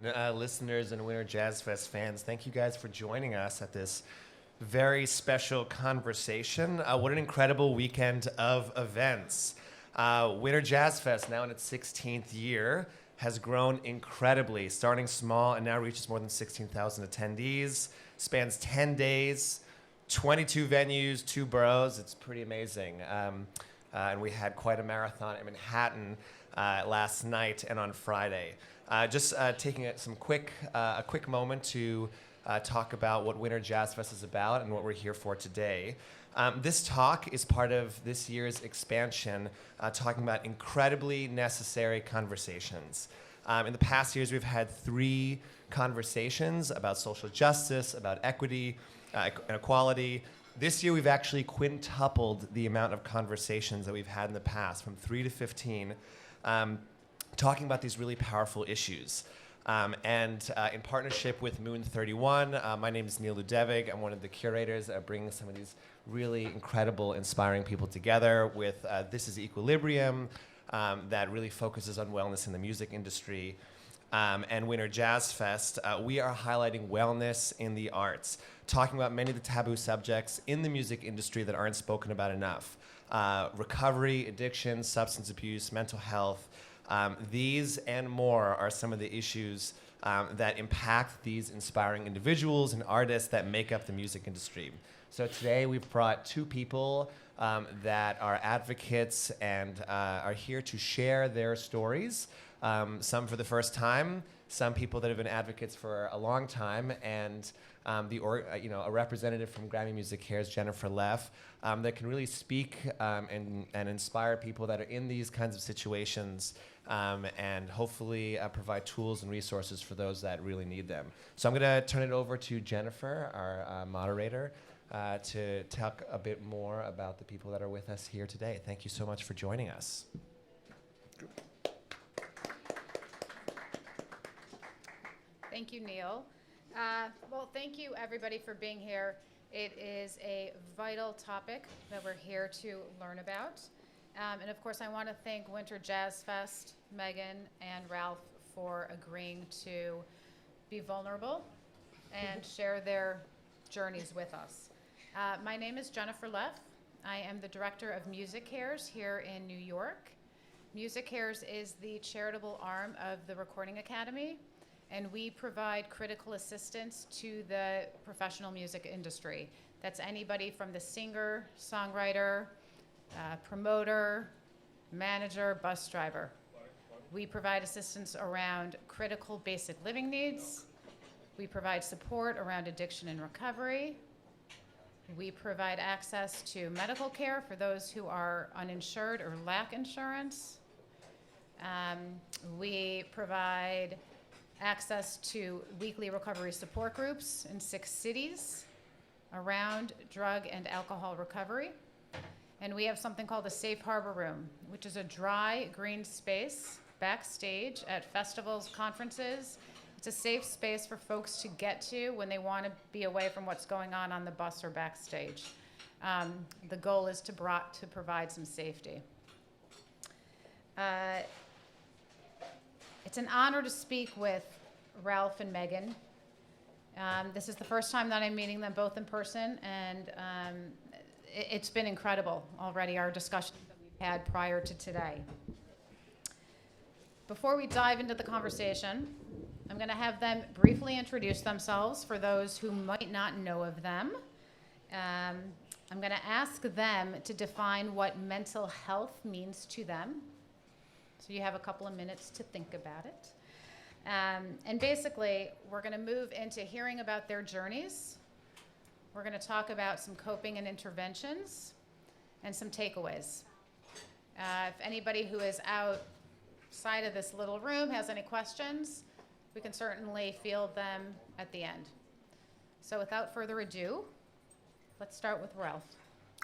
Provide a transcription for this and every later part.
Listeners and Winter Jazzfest fans, thank you guys for joining us at this very special conversation. What an incredible weekend of events. Winter Jazzfest, now in its 16th year, has grown incredibly, starting small and now reaches more than 16,000 attendees, spans 10 days, 22 venues, 2 boroughs. It's pretty amazing. And we had quite a marathon in Manhattan last night and on Friday. Just taking a quick moment to talk about what Winter Jazzfest is about and what we're here for today. This talk is part of this year's expansion, talking about incredibly necessary conversations. In the past years, we've had 3 conversations about social justice, about equity, and equality. This year, we've actually quintupled the amount of conversations that we've had in the past, from 3 to 15. Talking about these really powerful issues. In partnership with Moon 31, my name is Neil Ludevig. I'm one of the curators bringing some of these really incredible, inspiring people together with This is Equilibrium, that really focuses on wellness in the music industry. And Winter Jazzfest, we are highlighting wellness in the arts, talking about many of the taboo subjects in the music industry that aren't spoken about enough. Recovery, addiction, substance abuse, mental health. These and more are some of the issues that impact these inspiring individuals and artists that make up the music industry. So today we've brought 2 people that are advocates and are here to share their stories. Some for the first time, some people that have been advocates for a long time, and a representative from Grammy Music Cares, Jennifer Leff, that can really speak and inspire people that are in these kinds of situations, and hopefully provide tools and resources for those that really need them. So I'm going to turn it over to Jennifer, our moderator, to talk a bit more about the people that are with us here today. Thank you so much for joining us. Thank you, Neil. Well, thank you, everybody, for being here. It is a vital topic that we're here to learn about. And of course, I want to thank Winter Jazzfest, Megan, and Ralph for agreeing to be vulnerable and share their journeys with us. My name is Jennifer Leff. I am the Director of Music Cares here in New York. Music Cares is the charitable arm of the Recording Academy, and we provide critical assistance to the professional music industry. That's anybody from the singer, songwriter, promoter, manager, bus driver. We provide assistance around critical basic living needs. We provide support around addiction and recovery. We provide access to medical care for those who are uninsured or lack insurance. We provide access to weekly recovery support groups in 6 cities around drug and alcohol recovery. And we have something called a Safe Harbor Room, which is a dry, green space backstage at festivals, conferences. It's a safe space for folks to get to when they want to be away from what's going on the bus or backstage. The goal is to provide some safety. It's an honor to speak with Ralph and Megan. This is the first time that I'm meeting them both in person, and it's been incredible already, our discussions that we've had prior to today. Before we dive into the conversation, I'm going to have them briefly introduce themselves for those who might not know of them. I'm going to ask them to define what mental health means to them. So you have a couple of minutes to think about it. And basically, we're going to move into hearing about their journeys. We're going to talk about some coping and interventions and some takeaways. If anybody who is outside of this little room has any questions, we can certainly field them at the end. So without further ado, let's start with Ralph.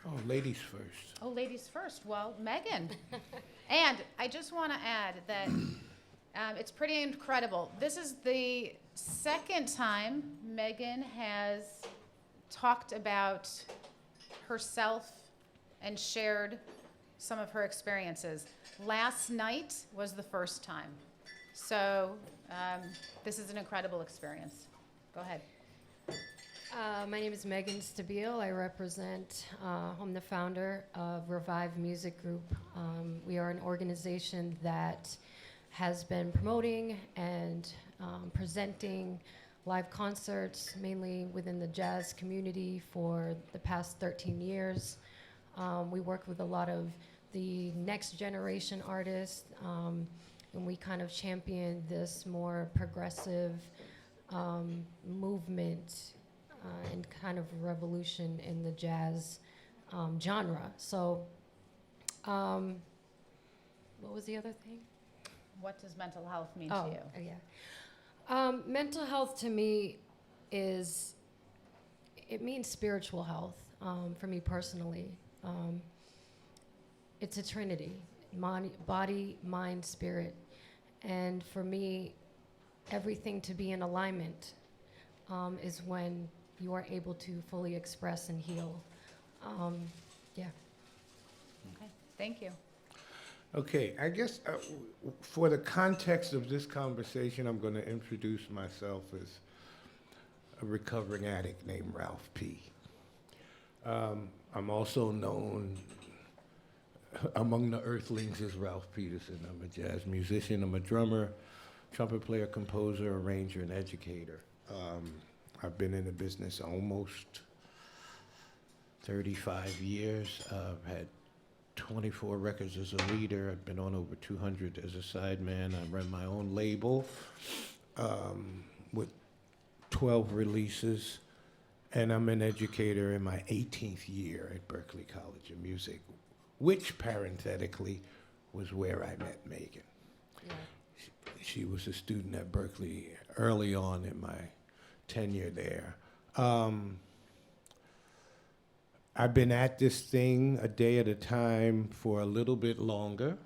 Oh, ladies first. Oh, ladies first. Well, Megan. And I just want to add that it's pretty incredible. This is the second time Megan has talked about herself and shared some of her experiences. Last night was the first time. So this is an incredible experience. Go ahead. My name is Megan Stabile. I represent, I'm the founder of Revive Music Group. We are an organization that has been promoting and presenting live concerts, mainly within the jazz community, for the past 13 years. We work with a lot of the next generation artists, and we kind of champion this more progressive movement and kind of revolution in the jazz genre. So, what was the other thing? What does mental health mean to you? Yeah. Mental health to me it means spiritual health for me personally. It's a trinity, body, mind, spirit. And for me, everything to be in alignment is when you are able to fully express and heal. Yeah. Okay, thank you. Okay, I guess for the context of this conversation, I'm going to introduce myself as a recovering addict named Ralph P. I'm also known among the earthlings as Ralph Peterson. I'm a jazz musician, I'm a drummer, trumpet player, composer, arranger, and educator. I've been in the business almost 35 years. I've had 24 records as a leader. I've been on over 200 as a sideman. I run my own label with 12 releases. And I'm an educator in my 18th year at Berklee College of Music, which parenthetically was where I met Megan. Yeah. She was a student at Berklee early on in my tenure there. I've been at this thing a day at a time for a little bit longer.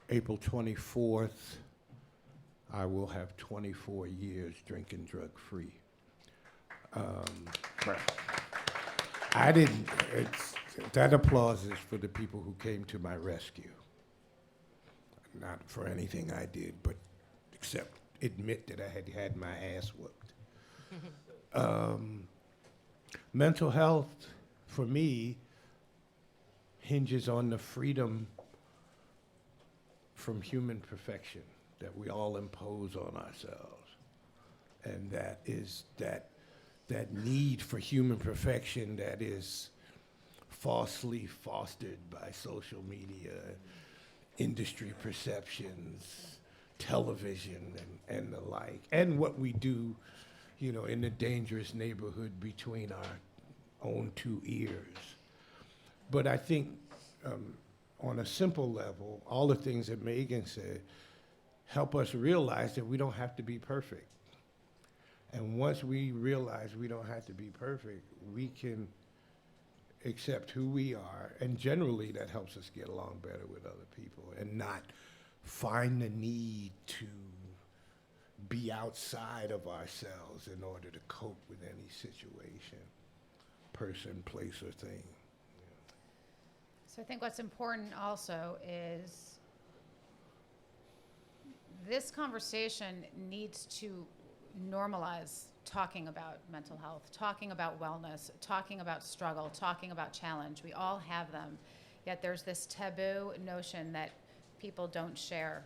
April 24th, I will have 24 years drinking drug-free. That applause is for the people who came to my rescue. Not for anything I did, but except admit that I had my ass whooped. Mental health, for me, hinges on the freedom from human perfection that we all impose on ourselves. And that is that need for human perfection that is falsely fostered by social media, industry perceptions, television, and the like, and what we do, you know, in the dangerous neighborhood between our own two ears. But I think on a simple level, all the things that Megan said help us realize that we don't have to be perfect. And once we realize we don't have to be perfect, we can accept who we are, and generally that helps us get along better with other people and not find the need to be outside of ourselves in order to cope with any situation, person, place, or thing. So I think what's important also is this conversation needs to normalize talking about mental health, talking about wellness, talking about struggle, talking about challenge. We all have them, yet there's this taboo notion that people don't share.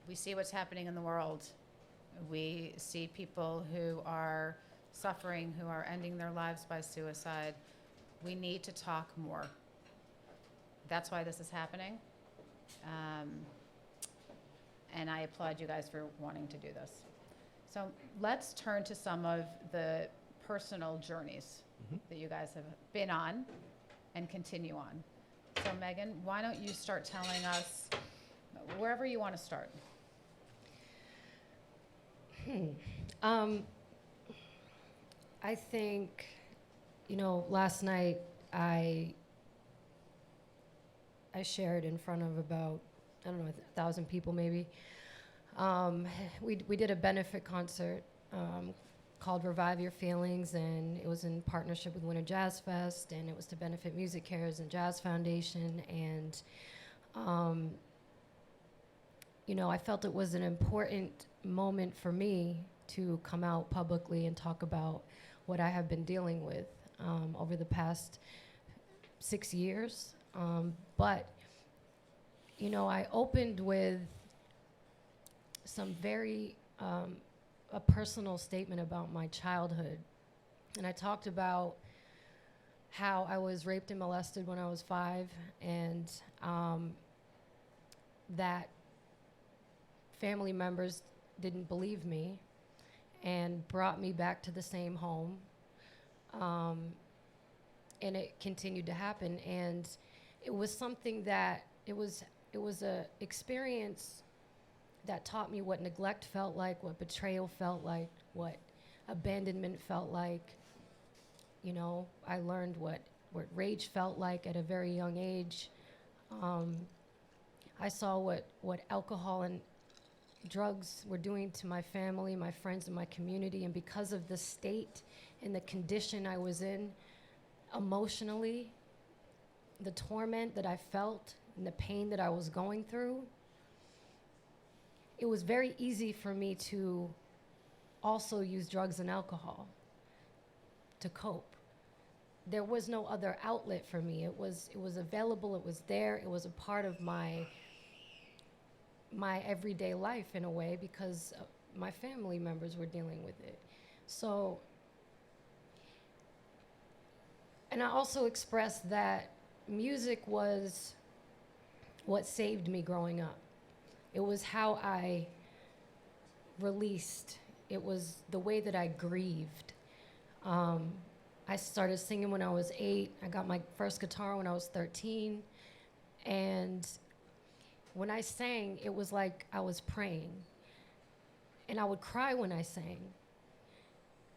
We see what's happening in the world. We see people who are suffering, who are ending their lives by suicide. We need to talk more. That's why this is happening. And I applaud you guys for wanting to do this. So let's turn to some of the personal journeys that you guys have been on and continue on. So Megan, why don't you start telling us wherever you want to start? I think, you know, last night I shared in front of about, I don't know, 1,000 people maybe. We did a benefit concert called Revive Your Feelings, and it was in partnership with Winter Jazzfest, and it was to benefit Music Cares and Jazz Foundation. And um, you know, I felt it was an important moment for me to come out publicly and talk about what I have been dealing with over the past 6 years. But, you know, I opened with some very, a personal statement about my childhood. And I talked about how I was raped and molested when I was 5, and that family members didn't believe me and brought me back to the same home. And it continued to happen. And it was something that, it was a experience that taught me what neglect felt like, what betrayal felt like, what abandonment felt like. You know, I learned what rage felt like at a very young age. I saw what alcohol and drugs were doing to my family, my friends, and my community. And because of the state and the condition I was in emotionally, the torment that I felt and the pain that I was going through, it was very easy for me to also use drugs and alcohol to cope. There was no other outlet for me. It was available, it was there, it was a part of my everyday life in a way, because my family members were dealing with it. So, and I also expressed that music was what saved me growing up. It was how I released. It was the way that I grieved. I started singing when I was 8. I got my first guitar when I was 13. And when I sang, it was like I was praying. And I would cry when I sang.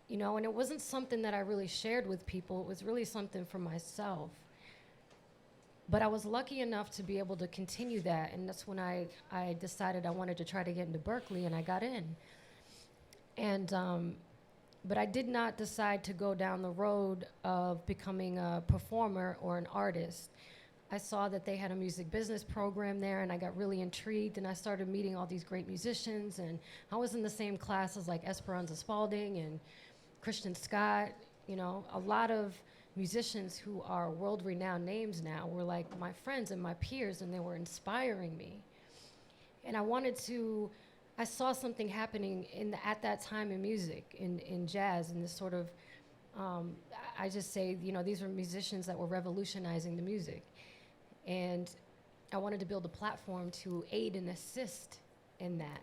You know, and it wasn't something that I really shared with people. It was really something for myself. But I was lucky enough to be able to continue that. And that's when I decided I wanted to try to get into Berkeley, and I got in. And, but I did not decide to go down the road of becoming a performer or an artist. I saw that they had a music business program there, and I got really intrigued, and I started meeting all these great musicians. And I was in the same classes like Esperanza Spalding and Christian Scott. You know, a lot of musicians who are world-renowned names now were like my friends and my peers, and they were inspiring me. And I saw something happening at that time in music, in jazz, and this sort of, I just say, you know, these were musicians that were revolutionizing the music. And I wanted to build a platform to aid and assist in that,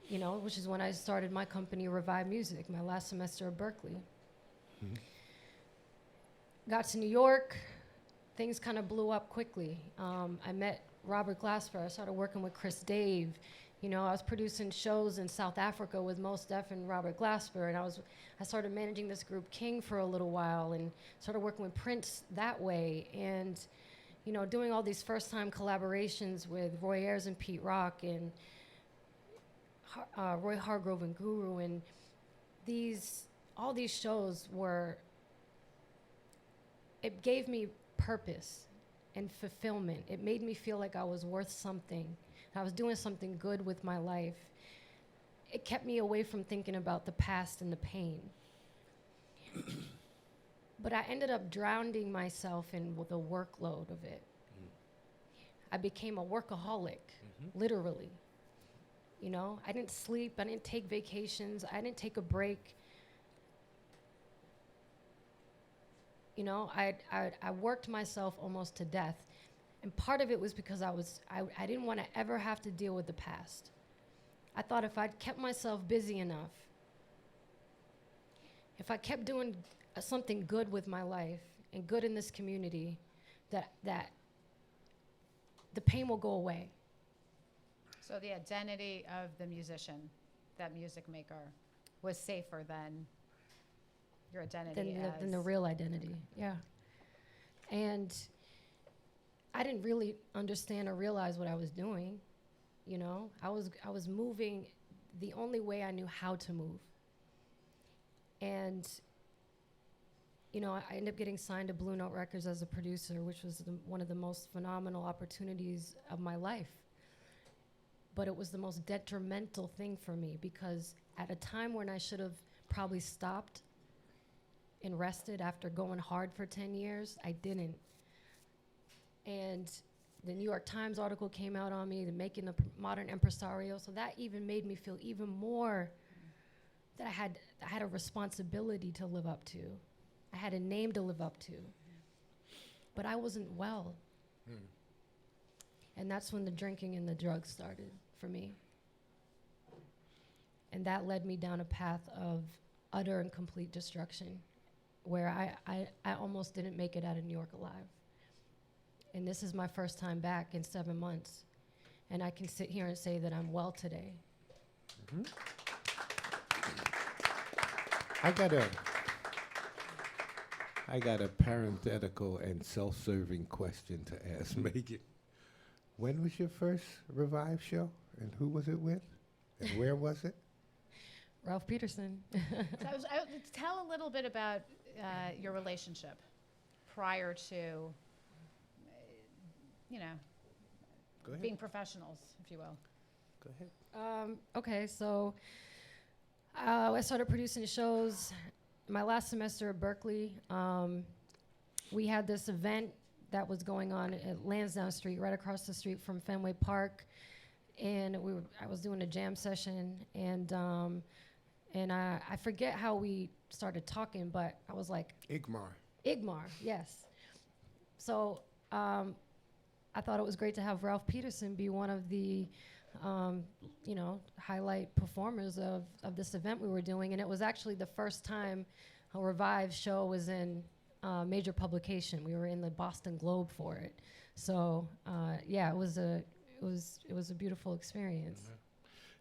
you know, which is when I started my company, Revive Music, my last semester at Berkeley. Mm-hmm. Got to New York, things kind of blew up quickly. I met Robert Glasper. I started working with Chris Dave. You know, I was producing shows in South Africa with Mos Def and Robert Glasper, and I started managing this group King for a little while, and started working with Prince that way, and you know, doing all these first-time collaborations with Roy Ayers and Pete Rock, and Roy Hargrove and Guru, and all these shows it gave me purpose and fulfillment. It made me feel like I was worth something. I was doing something good with my life. It kept me away from thinking about the past and the pain. But I ended up drowning myself in the workload of it. I became a workaholic, literally. You know, I didn't sleep, I didn't take vacations, I didn't take a break. You know, I worked myself almost to death. And part of it was because I didn't want to ever have to deal with the past. I thought if I'd kept myself busy enough, if I kept doing something good with my life and good in this community, that the pain will go away. So the identity of the musician, that music maker, was safer than your identity than the real identity, yeah. And I didn't really understand or realize what I was doing, you know? I was moving the only way I knew how to move. And you know, I ended up getting signed to Blue Note Records as a producer, which was one of the most phenomenal opportunities of my life. But it was the most detrimental thing for me, because at a time when I should have probably stopped and rested after going hard for 10 years, I didn't. And the New York Times article came out on me, the making a modern impresario, so that even made me feel even more that I had a responsibility to live up to. I had a name to live up to. But I wasn't well. And that's when the drinking and the drugs started for me. And that led me down a path of utter and complete destruction, where I almost didn't make it out of New York alive. And this is my first time back in 7 months. And I can sit here and say that I'm well today. I got a parenthetical and self-serving question to ask Megan. When was your first Revive show, and who was it with, and where was it? Ralph Peterson. Tell a little bit about your relationship prior to, Go ahead. being professionals, if you will. Go ahead. Okay, so I started producing shows my last semester at Berkeley. We had this event that was going on at Lansdowne Street, right across the street from Fenway Park, and I was doing a jam session, and I forget how we started talking, but I was like, Igmar, yes. So I thought it was great to have Ralph Peterson be one of the highlight performers of this event we were doing, and it was actually the first time a Revive show was in major publication. We were in the Boston Globe for it, so it was a beautiful experience.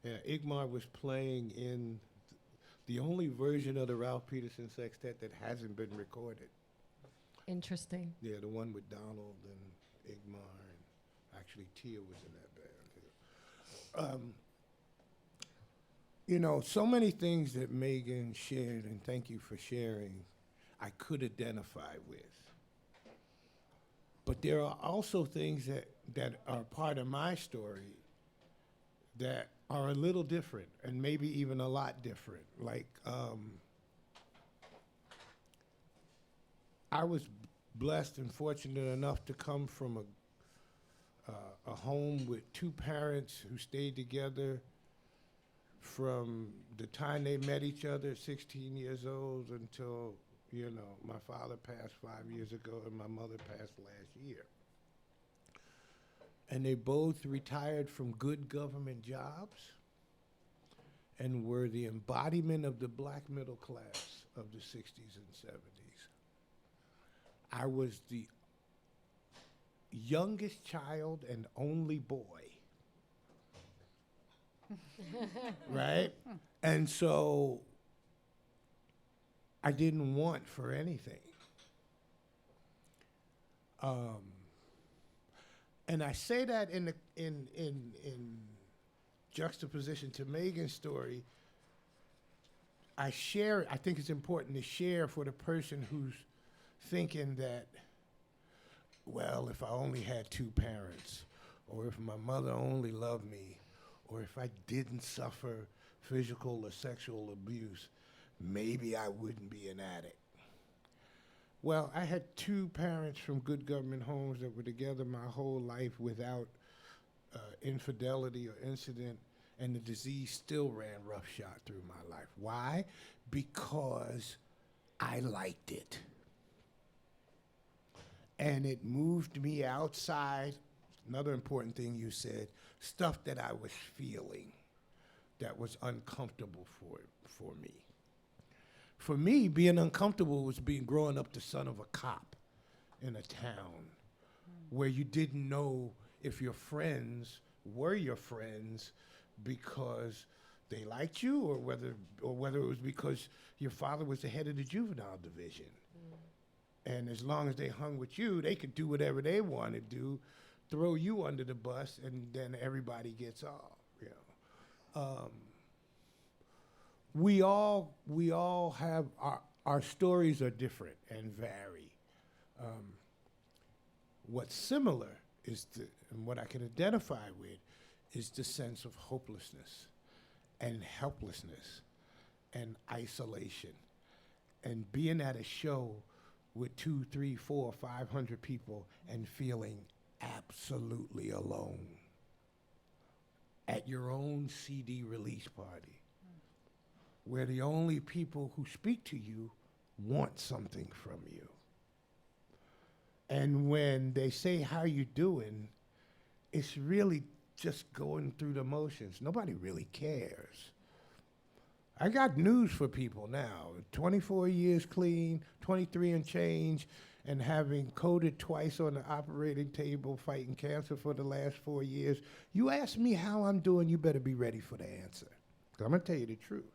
Yeah, Igmar was playing in the only version of the Ralph Peterson Sextet that hasn't been recorded. Interesting. Yeah, the one with Donald and Igmar, and actually Tia was in that band too. So many things that Megan shared, and thank you for sharing, I could identify with. But there are also things that are part of my story that are a little different, and maybe even a lot different. Like, I was blessed and fortunate enough to come from a home with two parents who stayed together from the time they met each other at 16 years old until, my father passed 5 years ago and my mother passed last year. And they both retired from good government jobs and were the embodiment of the black middle class of the 60s and 70s. I was the youngest child and only boy. Right? And so I didn't want for anything. And I say that in juxtaposition to Megan's story. I think it's important to share for the person who's thinking that, well, if I only had two parents, or if my mother only loved me, or if I didn't suffer physical or sexual abuse, maybe I wouldn't be an addict. Well, I had two parents from good government homes that were together my whole life without infidelity or incident, and the disease still ran roughshod through my life. Why? Because I liked it. And it moved me outside. Another important thing you said, stuff that I was feeling that was uncomfortable for me. For me, being uncomfortable was growing up the son of a cop in a town where you didn't know if your friends were your friends because they liked you, or whether it was because your father was the head of the juvenile division. And as long as they hung with you, they could do whatever they want to do, throw you under the bus, and then everybody gets off. We all have our stories are different and vary. What's similar is and what I can identify with is the sense of hopelessness and helplessness and isolation and being at a show with 2, 3, 4, 500 people and feeling absolutely alone at your own CD release party, where the only people who speak to you want something from you. And when they say, how you doing, it's really just going through the motions. Nobody really cares. I got news for people now. 24 years clean, 23 and change, and having coded twice on the operating table fighting cancer for the last 4 years. You ask me how I'm doing, you better be ready for the answer. 'Cause I'm gonna tell you the truth.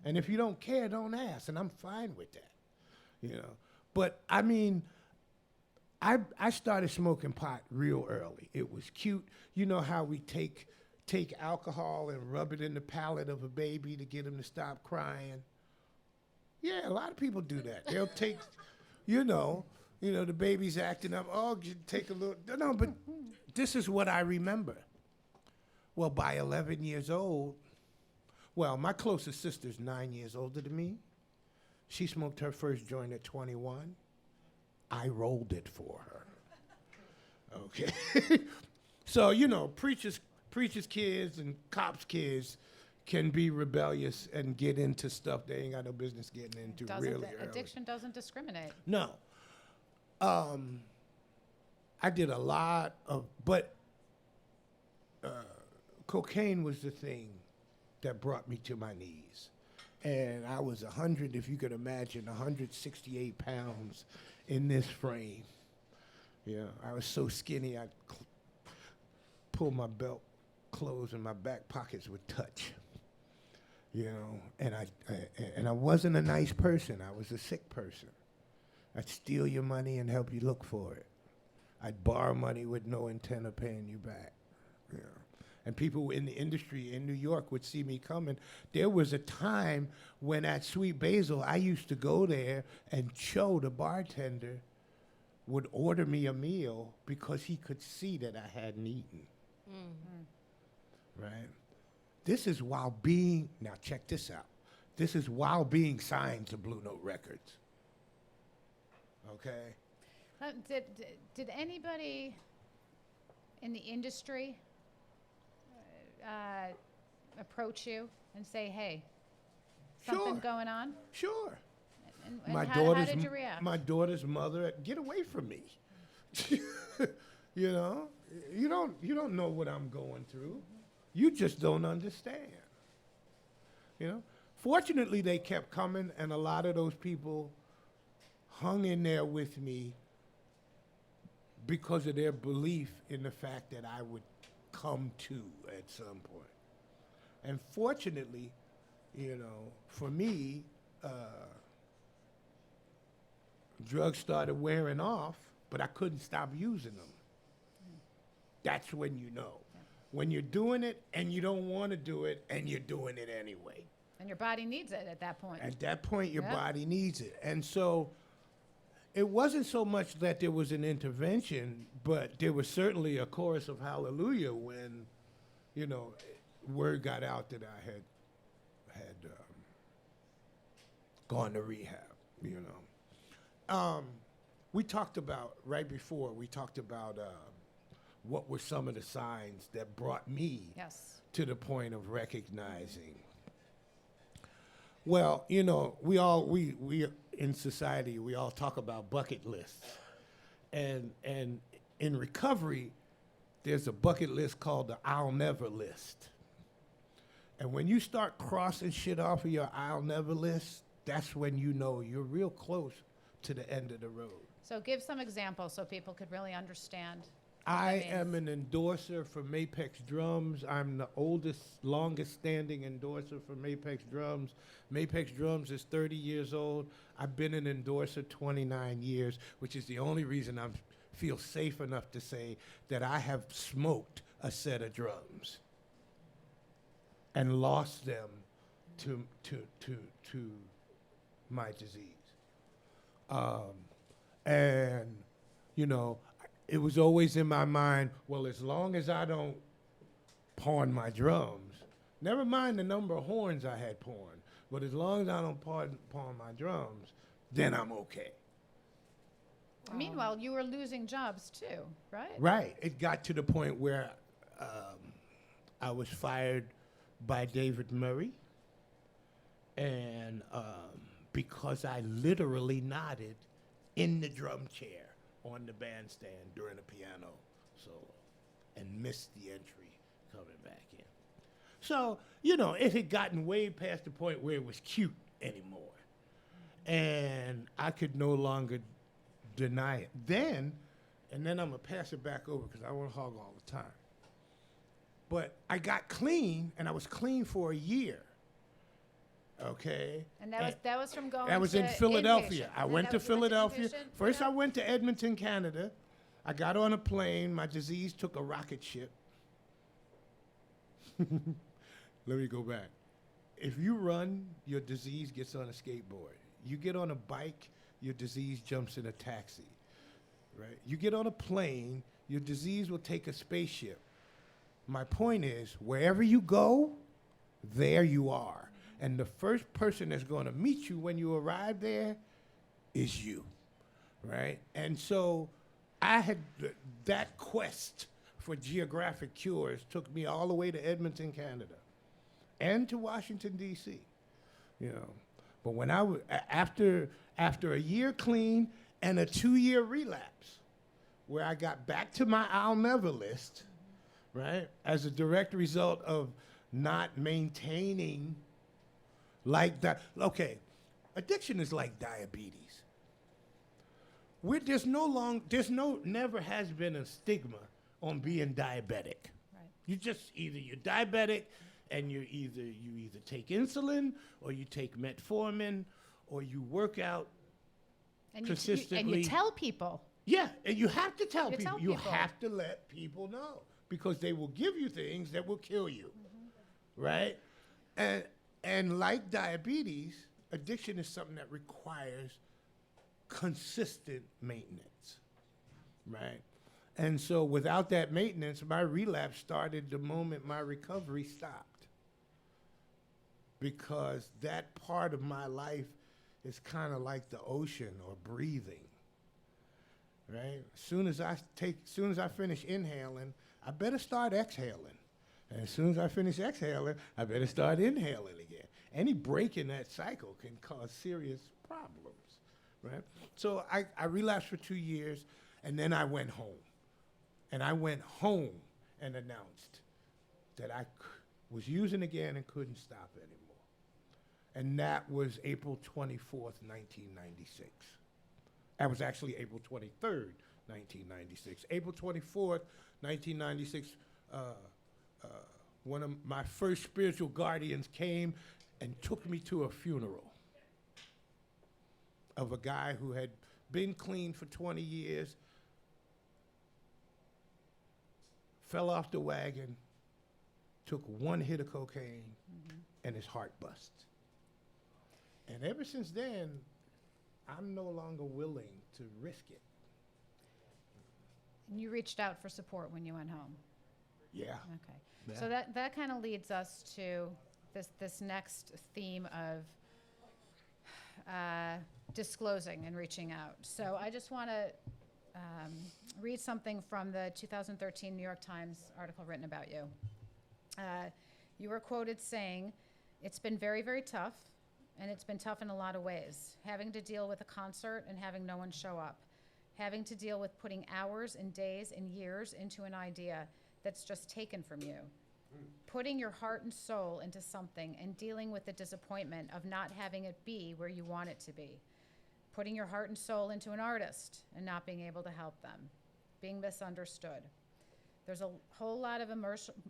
And if you don't care, don't ask, and I'm fine with that. You know. But I mean, I started smoking pot real early. It was cute. You know how we take alcohol and rub it in the palate of a baby to get him to stop crying? Yeah, a lot of people do that. They'll take, you know, the baby's acting up. Oh, take a little. No, but this is what I remember. Well, by 11 years old, well, my closest sister's 9 years older than me. She smoked her first joint at 21. I rolled it for her. Okay. So, you know, preachers' kids and cops' kids can be rebellious and get into stuff they ain't got no business getting into really early. Addiction doesn't discriminate. No. I did a lot of, but cocaine was the thing that brought me to my knees. And I was 100, if you could imagine, 168 pounds in this frame. Yeah, I was so skinny, I'd pull my belt closed and my back pockets would touch. You know, and I wasn't a nice person. I was a sick person. I'd steal your money and help you look for it. I'd borrow money with no intent of paying you back. You know. And people in the industry in New York would see me coming. There was a time when at Sweet Basil, I used to go there and Cho, the bartender, would order me a meal because he could see that I hadn't eaten. Mm-hmm. Right? This is while being, now check this out. This is while being signed to Blue Note Records. Okay? Did anybody in the industry approach you and say, hey, something going on? Sure. And how did you react? My daughter's mother, get away from me. You know, you don't know what I'm going through. You just don't understand. You know, fortunately they kept coming, and a lot of those people hung in there with me because of their belief in the fact that I would come to at some point. And fortunately, you know, for me, drugs started wearing off, but I couldn't stop using them. That's when you know. When you're doing it and you don't want to do it and you're doing it anyway. And your body needs it at that point. At that point, your body needs it. And so it wasn't so much that there was an intervention, but there was certainly a chorus of hallelujah when, you know, word got out that I had gone to rehab, you know. We talked about, right before, we talked about what were some of the signs that brought me to the point of recognizing. Well, you know, we in society, we all talk about bucket lists. And in recovery, there's a bucket list called the I'll never list. And when you start crossing shit off of your I'll never list, that's when you know you're real close to the end of the road. So give some examples so people could really understand. I am an endorser for Mapex Drums. I'm the oldest, longest standing endorser for Mapex Drums. Mapex Drums is 30 years old. I've been an endorser 29 years, which is the only reason I feel safe enough to say that I have smoked a set of drums and lost them to my disease. And, you know, it was always in my mind, well, as long as I don't pawn my drums, never mind the number of horns I had pawned, but as long as I don't pawn my drums, then I'm okay. Meanwhile, you were losing jobs too, right? Right. It got to the point where I was fired by David Murray, and because I literally nodded in the drum chair on the bandstand during the piano solo and missed the entry coming back in. So, you know, it had gotten way past the point where it was cute anymore. And I could no longer deny it. Then I'm going to pass it back over because I won't hog all the time. But I got clean, and I was clean for a year. Okay? And that was from going I was to in Philadelphia. inpatient. I And went to you Philadelphia. inpatient? First, Yeah. I went to Edmonton, Canada. I got on a plane. My disease took a rocket ship. Let me go back. If you run, your disease gets on a skateboard. You get on a bike, your disease jumps in a taxi. Right? You get on a plane, your disease will take a spaceship. My point is, wherever you go, there you are. And the first person that's going to meet you when you arrive there is you, right? And so I had that quest for geographic cures took me all the way to Edmonton, Canada, and to Washington, D.C., you know. But when I was, after a year clean and a 2-year relapse, where I got back to my I'll never list, right, as a direct result of not maintaining like that. Okay, addiction is like diabetes. Never has been a stigma on being diabetic. Right. You're diabetic, and you either take insulin or you take metformin or you work out And consistently. and you tell people. Yeah, and you have to tell You people. tell You people. have to let people know because they will give you things that will kill you, right? And like diabetes, addiction is something that requires consistent maintenance, right? And so without that maintenance, my relapse started the moment my recovery stopped because that part of my life is kind of like the ocean or breathing. Right? As soon as I finish inhaling, I better start exhaling. And as soon as I finish exhaling, I better start inhaling again. Any break in that cycle can cause serious problems, right? So I relapsed for 2 years, and then I went home. And I went home and announced that I was using again and couldn't stop anymore. And that was April 24th, 1996. That was actually April 23rd, 1996. April 24th, 1996, one of my first spiritual guardians came and took me to a funeral of a guy who had been clean for 20 years, fell off the wagon, took one hit of cocaine, and his heart bust. And ever since then, I'm no longer willing to risk it. And you reached out for support when you went home. Yeah. Okay. Yeah. So that kind of leads us to this next theme of disclosing and reaching out. So I just want to read something from the 2013 New York Times article written about you. You were quoted saying, "It's been very, very tough, and it's been tough in a lot of ways. Having to deal with a concert and having no one show up. Having to deal with putting hours and days and years into an idea that's just taken from you. Putting your heart and soul into something and dealing with the disappointment of not having it be where you want it to be. Putting your heart and soul into an artist and not being able to help them. Being misunderstood. There's a whole lot of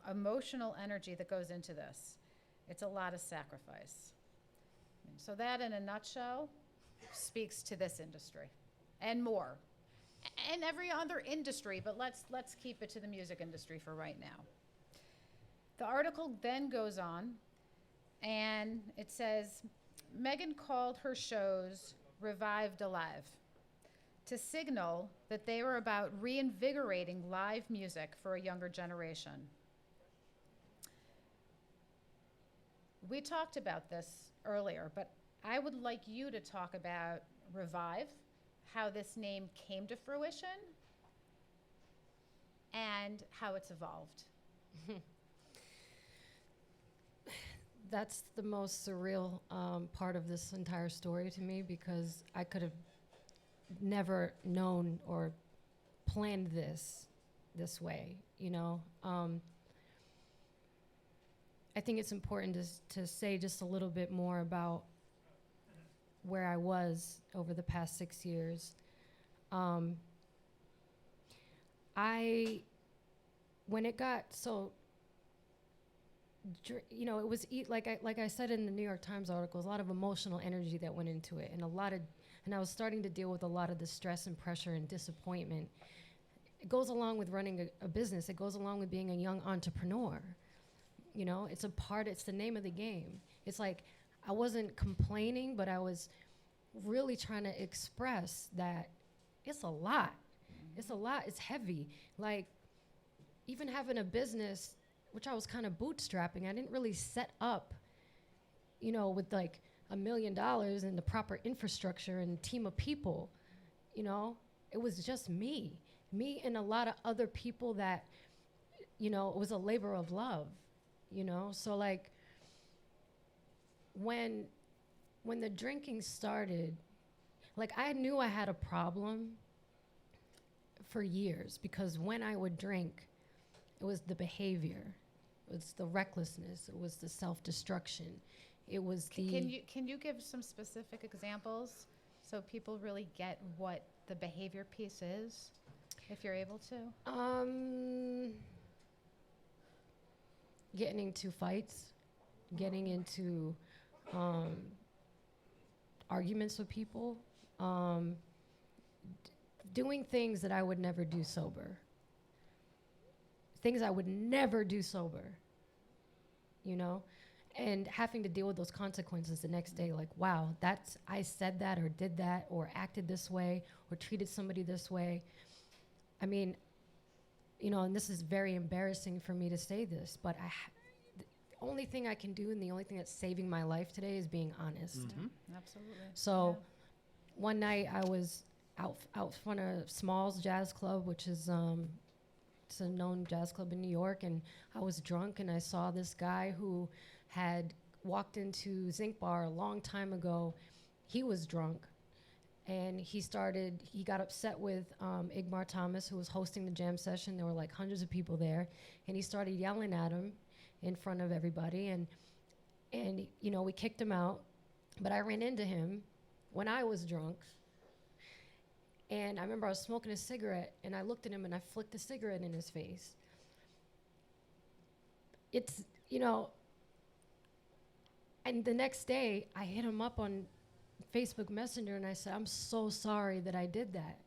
emotional energy that goes into this. It's a lot of sacrifice." So that, in a nutshell, speaks to this industry and more, and every other industry. But let's keep it to the music industry for right now. The article then goes on, and it says, Megan called her shows Revived Alive, to signal that they were about reinvigorating live music for a younger generation. We talked about this earlier, but I would like you to talk about Revive, how this name came to fruition, and how it's evolved. That's the most surreal part of this entire story to me, because I could have never known or planned this way, you know. I think it's important to say just a little bit more about where I was over the past 6 years. When it got so, you know, it was like I said in the New York Times article, a lot of emotional energy that went into it, and I was starting to deal with a lot of the stress and pressure and disappointment. It goes along with running a business. It goes along with being a young entrepreneur. You know, it's the name of the game. It's like I wasn't complaining, but I was really trying to express that it's a lot. It's a lot. It's heavy. Like, even having a business, which I was kind of bootstrapping, I didn't really set up, you know, with like $1 million and the proper infrastructure and team of people. You know, it was just me and a lot of other people that, you know, it was a labor of love, you know. So like when the drinking started, like I knew I had a problem for years, because when I would drink, it was the behavior, it was the recklessness, it was the self-destruction, it was Can you give some specific examples so people really get what the behavior piece is, if you're able to? Getting into fights, getting into arguments with people, doing things that I would never do sober. Things I would never do sober, you know? And having to deal with those consequences the next day, like, wow, I said that or did that or acted this way or treated somebody this way. I mean, you know, and this is very embarrassing for me to say this, but the only thing I can do and the only thing that's saving my life today is being honest. Mm-hmm. Absolutely. So one night I was out front of Smalls Jazz Club, which is it's a known jazz club in New York, and I was drunk and I saw this guy who had walked into Zinc Bar a long time ago. He was drunk, and he got upset with Igmar Thomas, who was hosting the jam session. There were like hundreds of people there, and he started yelling at him in front of everybody, and you know, we kicked him out, but I ran into him when I was drunk. And I remember I was smoking a cigarette, and I looked at him and I flicked a cigarette in his face. It's, you know, and the next day I hit him up on Facebook Messenger and I said, I'm so sorry that I did that.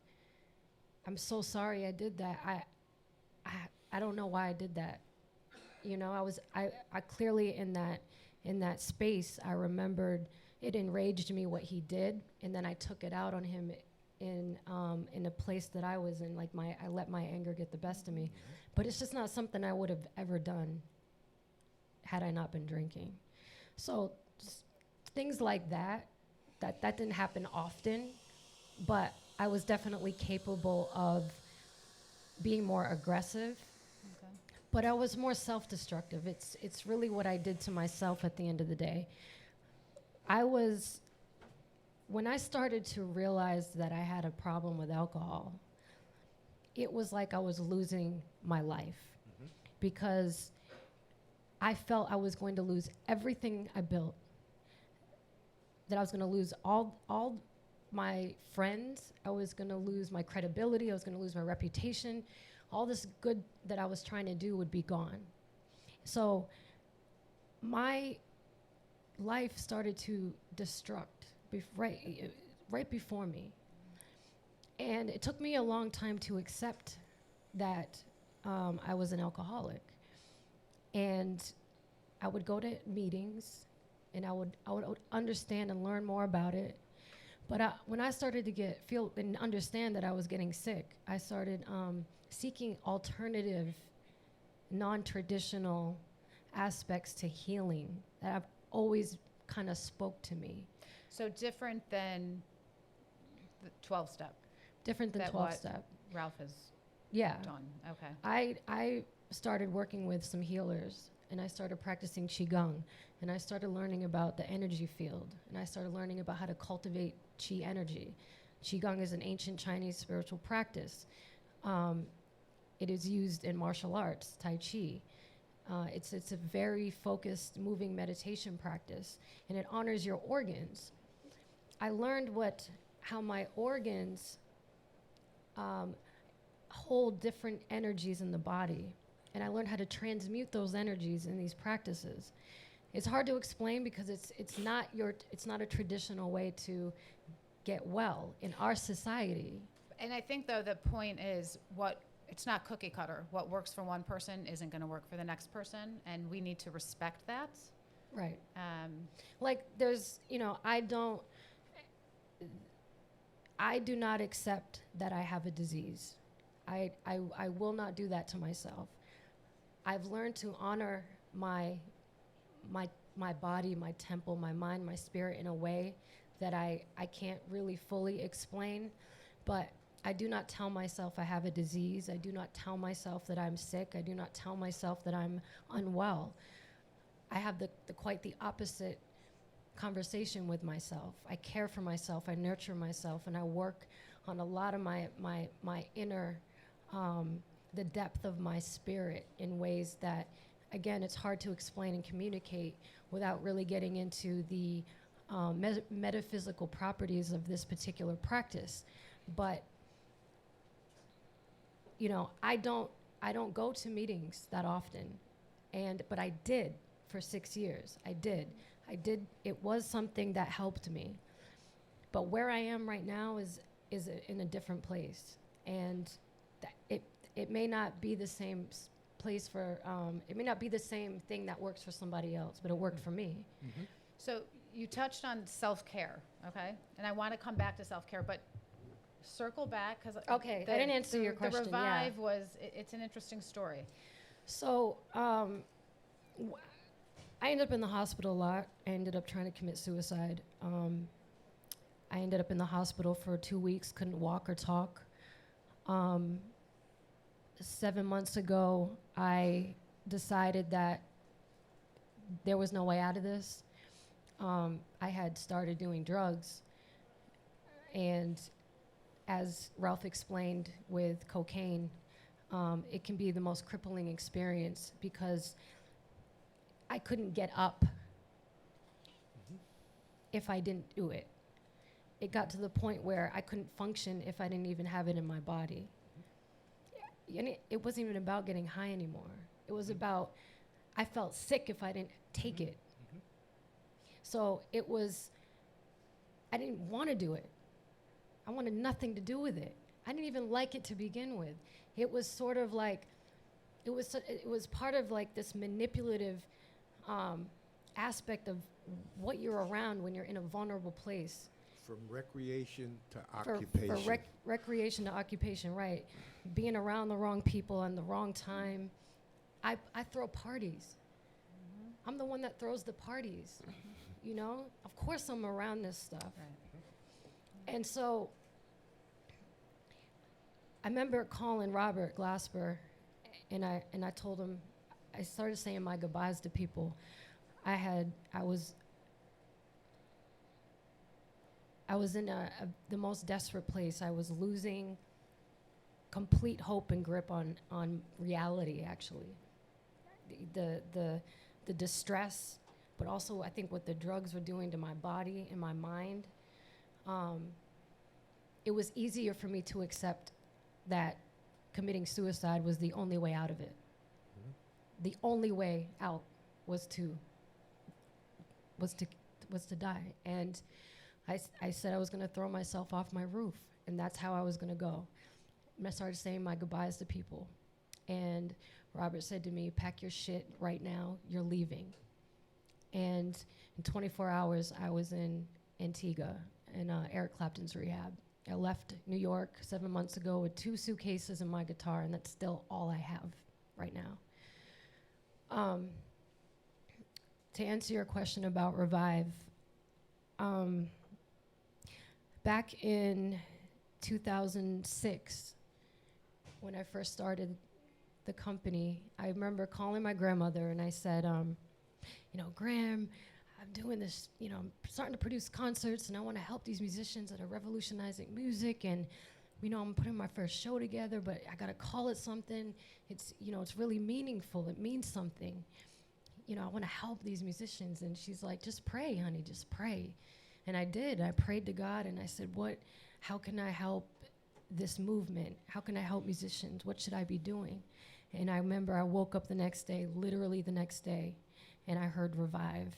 I'm so sorry I did that. I don't know why I did that. You know, I clearly in that space, I remembered it enraged me what he did, and then I took it out on him in a place that I was in. Like I let my anger get the best of me. But it's just not something I would have ever done had I not been drinking. So just things like that didn't happen often, but I was definitely capable of being more aggressive. Okay. But I was more self-destructive. It's really what I did to myself at the end of the day. When I started to realize that I had a problem with alcohol, it was like I was losing my life, because I felt I was going to lose everything I built, that I was going to lose all my friends, I was going to lose my credibility, I was going to lose my reputation, all this good that I was trying to do would be gone. So my life started to destruct right before me. And it took me a long time to accept that I was an alcoholic. And I would go to meetings and I would understand and learn more about it. But when I started to feel and understand that I was getting sick, I started seeking alternative, non-traditional aspects to healing that I've always kind of spoke to me. So different than the 12-step Different than That 12-step. Ralph has Yeah. done. Okay. I started working with some healers, and I started practicing Qigong, and I started learning about the energy field, and I started learning about how to cultivate Qi energy. Qigong is an ancient Chinese spiritual practice. It is used in martial arts, Tai Chi. It's a very focused, moving meditation practice, and it honors your organs. I learned how my organs hold different energies in the body, and I learned how to transmute those energies in these practices. It's hard to explain because it's not a traditional way to get well in our society. And I think, though, the point is it's not cookie cutter. What works for one person isn't going to work for the next person, and we need to respect that. Right. Like there's, I do not accept that I have a disease. I will not do that to myself. I've learned to honor my body, my temple, my mind, my spirit in a way that I can't really fully explain, but I do not tell myself I have a disease. I do not tell myself that I'm sick. I do not tell myself that I'm unwell. I have quite the opposite conversation with myself. I care for myself. I nurture myself, and I work on a lot of my inner, the depth of my spirit in ways that, again, it's hard to explain and communicate without really getting into the metaphysical properties of this particular practice. But I don't go to meetings that often, but I did for 6 years. I did. It was something that helped me. But where I am right now is in a different place, and it may not be the same place for. It may not be the same thing that works for somebody else, but it worked for me. Mm-hmm. So you touched on self-care, okay? And I want to come back to self-care, but circle back because Okay, I didn't answer your question. The Revive it's an interesting story. So I ended up in the hospital a lot. I ended up trying to commit suicide. I ended up in the hospital for 2 weeks, couldn't walk or talk. 7 months ago, I decided that there was no way out of this. I had started doing drugs, and as Ralph explained with cocaine, it can be the most crippling experience because I couldn't get up if I didn't do it. It got to the point where I couldn't function if I didn't even have it in my body. And it wasn't even about getting high anymore. It was about, I felt sick if I didn't take it. So I didn't want to do it. I wanted nothing to do with it. I didn't even like it to begin with. It was sort of like, it was part of like this manipulative aspect of what you're around when you're in a vulnerable place. From recreation to For occupation. recreation to occupation, right. Being around the wrong people and the wrong time. I throw parties. I'm the one that throws the parties, Of course I'm around this stuff. Right. And so I remember calling Robert Glasper, and I told him, I started saying my goodbyes to people. I was in the most desperate place. I was losing complete hope and grip on reality, actually. The distress, but also I think what the drugs were doing to my body and my mind. It was easier for me to accept that committing suicide was the only way out of it. The only way out was to die. And I said I was going to throw myself off my roof, and that's how I was going to go. And I started saying my goodbyes to people. And Robert said to me, pack your shit right now, you're leaving. And in 24 hours, I was in Antigua, in Eric Clapton's rehab. I left New York 7 months ago with 2 suitcases and my guitar, and that's still all I have right now. To answer your question about Revive, back in 2006, when I first started the company, I remember calling my grandmother and I said, Gram, I'm doing this, I'm starting to produce concerts and I want to help these musicians that are revolutionizing music, and I'm putting my first show together, but I got to call it something. It's, it's really meaningful. It means something. I want to help these musicians. And she's like, just pray, honey, just pray. And I did. I prayed to God and I said, how can I help this movement? How can I help musicians? What should I be doing? And I remember I woke up the next day, literally the next day, and I heard Revive.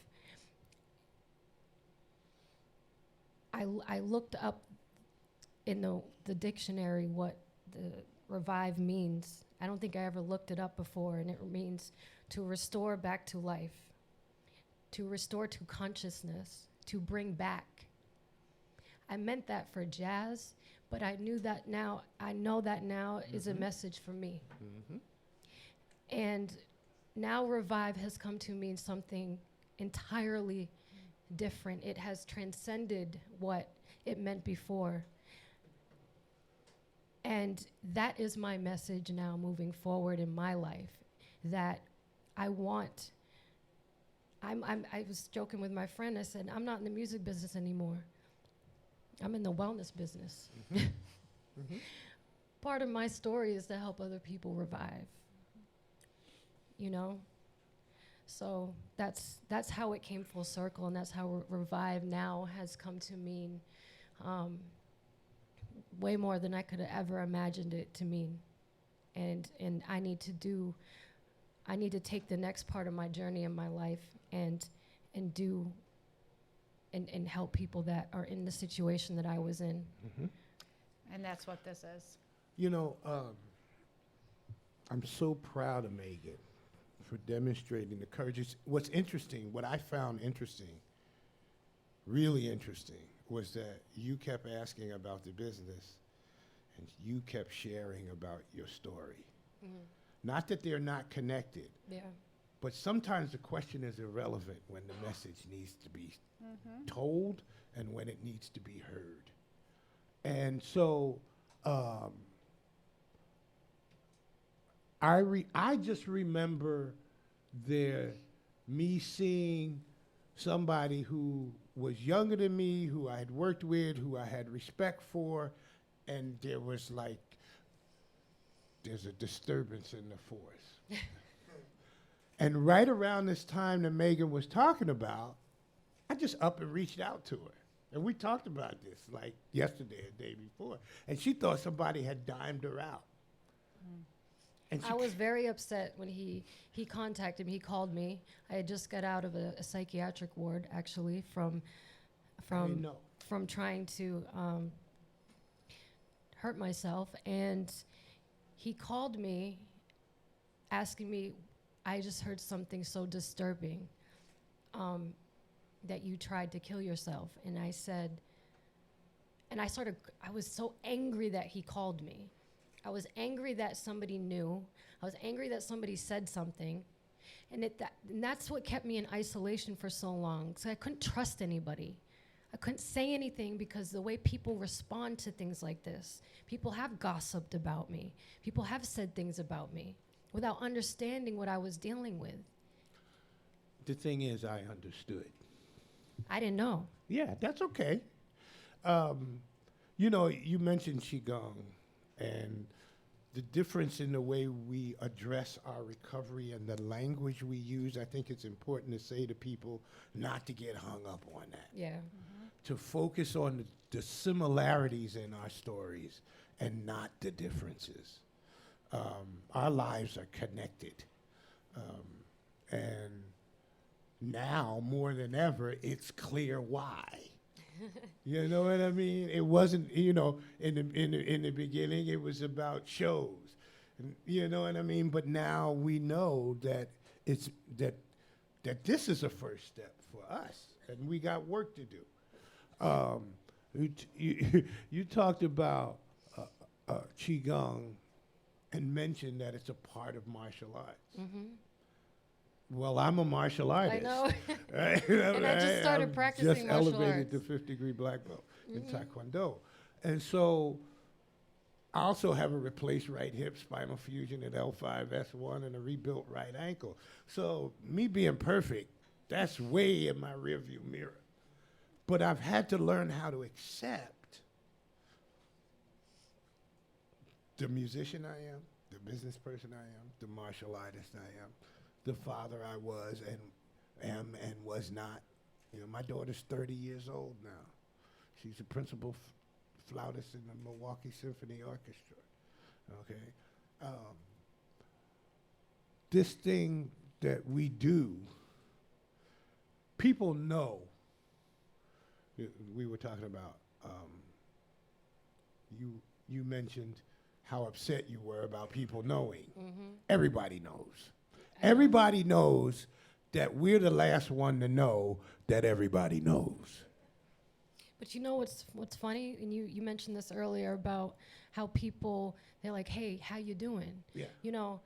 I looked up in the dictionary what the Revive means. I don't think I ever looked it up before, and it means to restore back to life, to restore to consciousness, to bring back. I meant that for jazz, but I know that now is a message for me. And now Revive has come to mean something entirely different. It has transcended what it meant before. And that is my message now moving forward in my life, that I was joking with my friend, I said, I'm not in the music business anymore. I'm in the wellness business. Part of my story is to help other people revive, So that's how it came full circle, and that's how Revive now has come to mean way more than I could have ever imagined it to mean. And I need to take the next part of my journey in my life and help people that are in the situation that I was in. And that's what this is. I'm so proud of Megan for demonstrating the courage. What's interesting, what I found interesting, really interesting, was that you kept asking about the business and you kept sharing about your story. Not that they're not connected, but sometimes the question is irrelevant when the message needs to be told and when it needs to be heard. And so I just remember me seeing somebody who was younger than me, who I had worked with, who I had respect for, and there's a disturbance in the force. And right around this time that Megan was talking about, I just up and reached out to her. And we talked about this like yesterday or the day before. And she thought somebody had dimed her out. And I was very upset when he contacted me. He called me. I had just got out of a psychiatric ward, actually, from trying to hurt myself. And he called me asking me, I just heard something so disturbing, that you tried to kill yourself. And I said, I was so angry that he called me. I was angry that somebody knew. I was angry that somebody said something. And that's what kept me in isolation for so long. So I couldn't trust anybody. I couldn't say anything because the way people respond to things like this, people have gossiped about me. People have said things about me without understanding what I was dealing with. The thing is, I understood. I didn't know. Yeah, that's okay. You mentioned Qigong and the difference in the way we address our recovery and the language we use. I think it's important to say to people not to get hung up on that. Yeah. To focus on the similarities in our stories and not the differences. Our lives are connected. And now, more than ever, it's clear why. You know what I mean? It wasn't, in the beginning, it was about shows. And, you know what I mean? But now we know that it's that this is a first step for us, and we got work to do. You talked about Qigong and mentioned that it's a part of martial arts. Mm-hmm. Well, I'm a martial artist. I know. Right? And I just started I'm practicing just martial elevated to arts. 5th-degree black belt in Taekwondo. And so I also have a replaced right hip, spinal fusion at L5-S1, and a rebuilt right ankle. So me being perfect, that's way in my rearview mirror. But I've had to learn how to accept the musician I am, the business person I am, the martial artist I am, the father I was and am and was not. You know, my daughter's 30 years old now. She's a principal flautist in the Milwaukee Symphony Orchestra. Okay, this thing that we do, people know. We were talking about. You mentioned how upset you were about people knowing. Everybody knows. Everybody knows that we're the last one to know that everybody knows. But you know what's funny? And you mentioned this earlier about how people, they're like, hey, how you doing? Yeah. You know,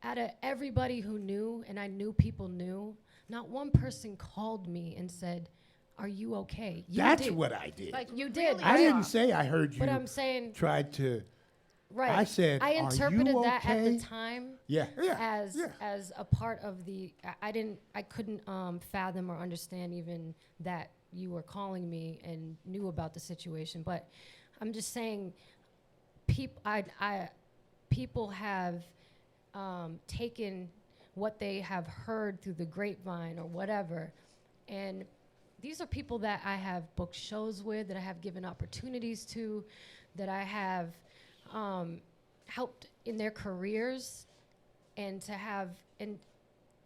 out of everybody who knew, and I knew people knew, not one person called me and said, are you okay? You That's did. what I did. Like You did. I right? didn't say I heard you But I'm saying, tried to. right. I said, I "Are interpreted you that at the okay?" time Yeah. as a part of the. I couldn't fathom or understand even that you were calling me and knew about the situation. But I'm just saying, people have taken what they have heard through the grapevine or whatever, and these are people that I have booked shows with, that I have given opportunities to, that I have helped in their careers, and to have, and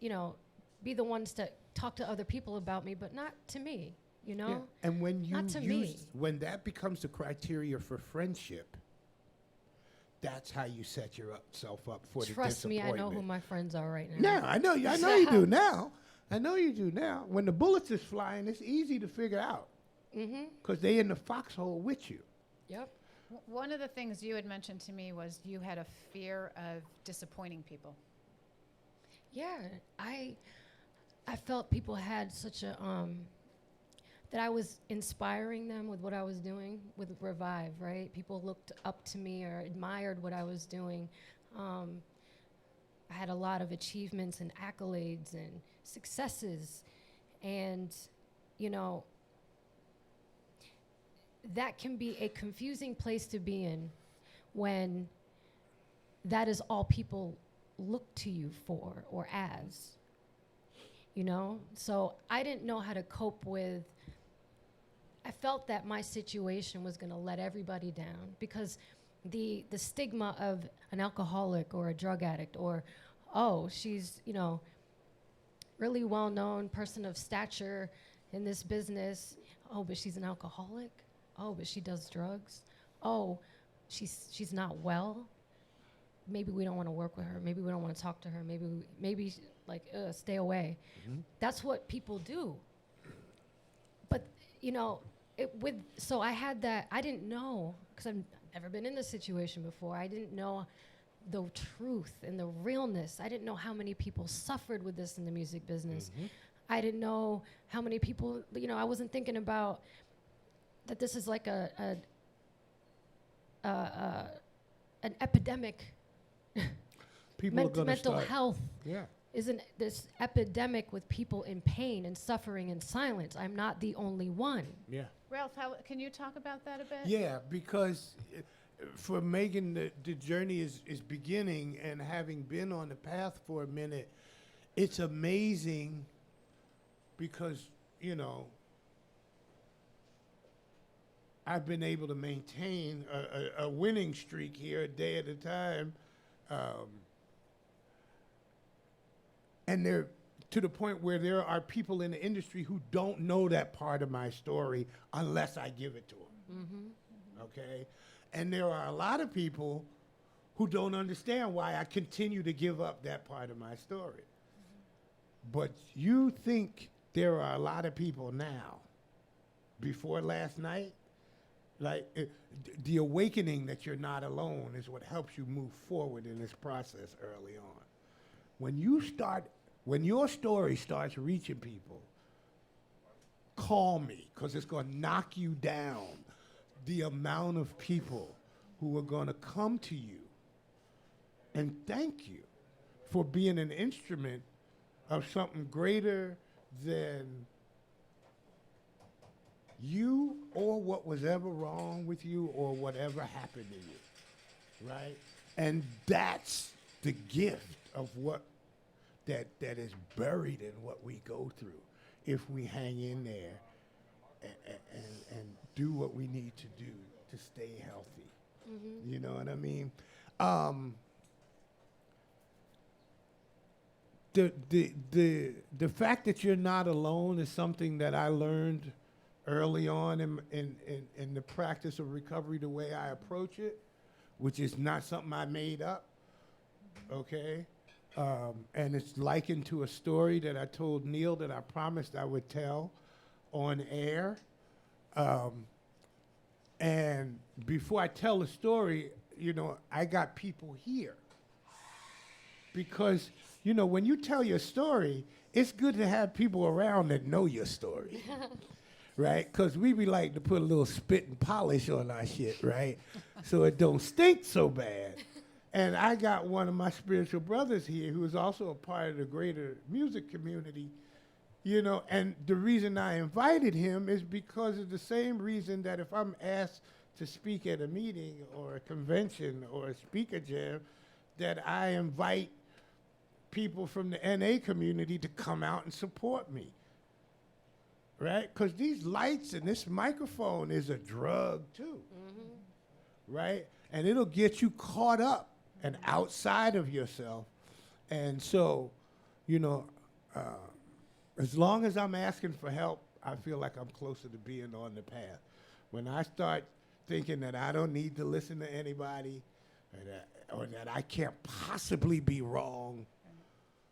you know, be the ones to talk to other people about me, but not to me, you know? Yeah. And when you Not to me. when that becomes the criteria for friendship, that's how you set yourself up for the Trust me, I disappointment. know who my friends are right now. No, I know you. I know you do now. I know you do now. When the bullets is flying, it's easy to figure out because they in the foxhole with you. Yep. One of the things you had mentioned to me was you had a fear of disappointing people. Yeah, I felt people had such a that I was inspiring them with what I was doing with Revive, right? People looked up to me or admired what I was doing. I had a lot of achievements and accolades and successes, and you know, that can be a confusing place to be in when that is all people look to you for or as, you know? So I didn't know how to cope with, I felt that my situation was gonna let everybody down because the stigma of an alcoholic or a drug addict or, oh, she's, you know, really well-known person of stature in this business. Oh, but she's an alcoholic. Oh, but she does drugs. Oh, she's not well. Maybe we don't want to work with her. Maybe we don't want to talk to her. Maybe stay away. That's what people do. But you know, so I had that. I didn't know because I've never been in this situation before. I didn't know the truth and the realness. I didn't know how many people suffered with this in the music business. I didn't know how many people. You know, I wasn't thinking about that. This is like an epidemic. People are gonna Mental start. health Yeah. isn't this epidemic with people in pain and suffering and silence. I'm not the only one. Yeah. Ralph, can you talk about that a bit? Yeah, because for Megan, the journey is beginning, and having been on the path for a minute, it's amazing because, you know, I've been able to maintain a winning streak here a day at a time. And they're to the point where there are people in the industry who don't know that part of my story unless I give it to them. Okay? And there are a lot of people who don't understand why I continue to give up that part of my story. But you think there are a lot of people now, before last night, Like the awakening that you're not alone is what helps you move forward in this process early on. When your story starts reaching people, call me, because it's going to knock you down. The amount of people who are going to come to you and thank you for being an instrument of something greater than you or what was ever wrong with you or whatever happened to you, right? And that's the gift of what that is buried in what we go through if we hang in there and do what we need to do to stay healthy. You know what I mean? The fact that you're not alone is something that I learned early on in the practice of recovery, the way I approach it, which is not something I made up, okay? And it's likened to a story that I told Neil that I promised I would tell on air. And before I tell the story, you know, I got people here. Because, you know, when you tell your story, it's good to have people around that know your story. Right? Because we be like to put a little spit and polish on our shit, right? So it don't stink so bad. And I got one of my spiritual brothers here who is also a part of the greater music community, you know, and the reason I invited him is because of the same reason that if I'm asked to speak at a meeting or a convention or a speaker jam, that I invite people from the NA community to come out and support me. Right? Because these lights and this microphone is a drug too. Right? And it'll get you caught up and outside of yourself. And so, you know, as long as I'm asking for help, I feel like I'm closer to being on the path. When I start thinking that I don't need to listen to anybody or that I can't possibly be wrong,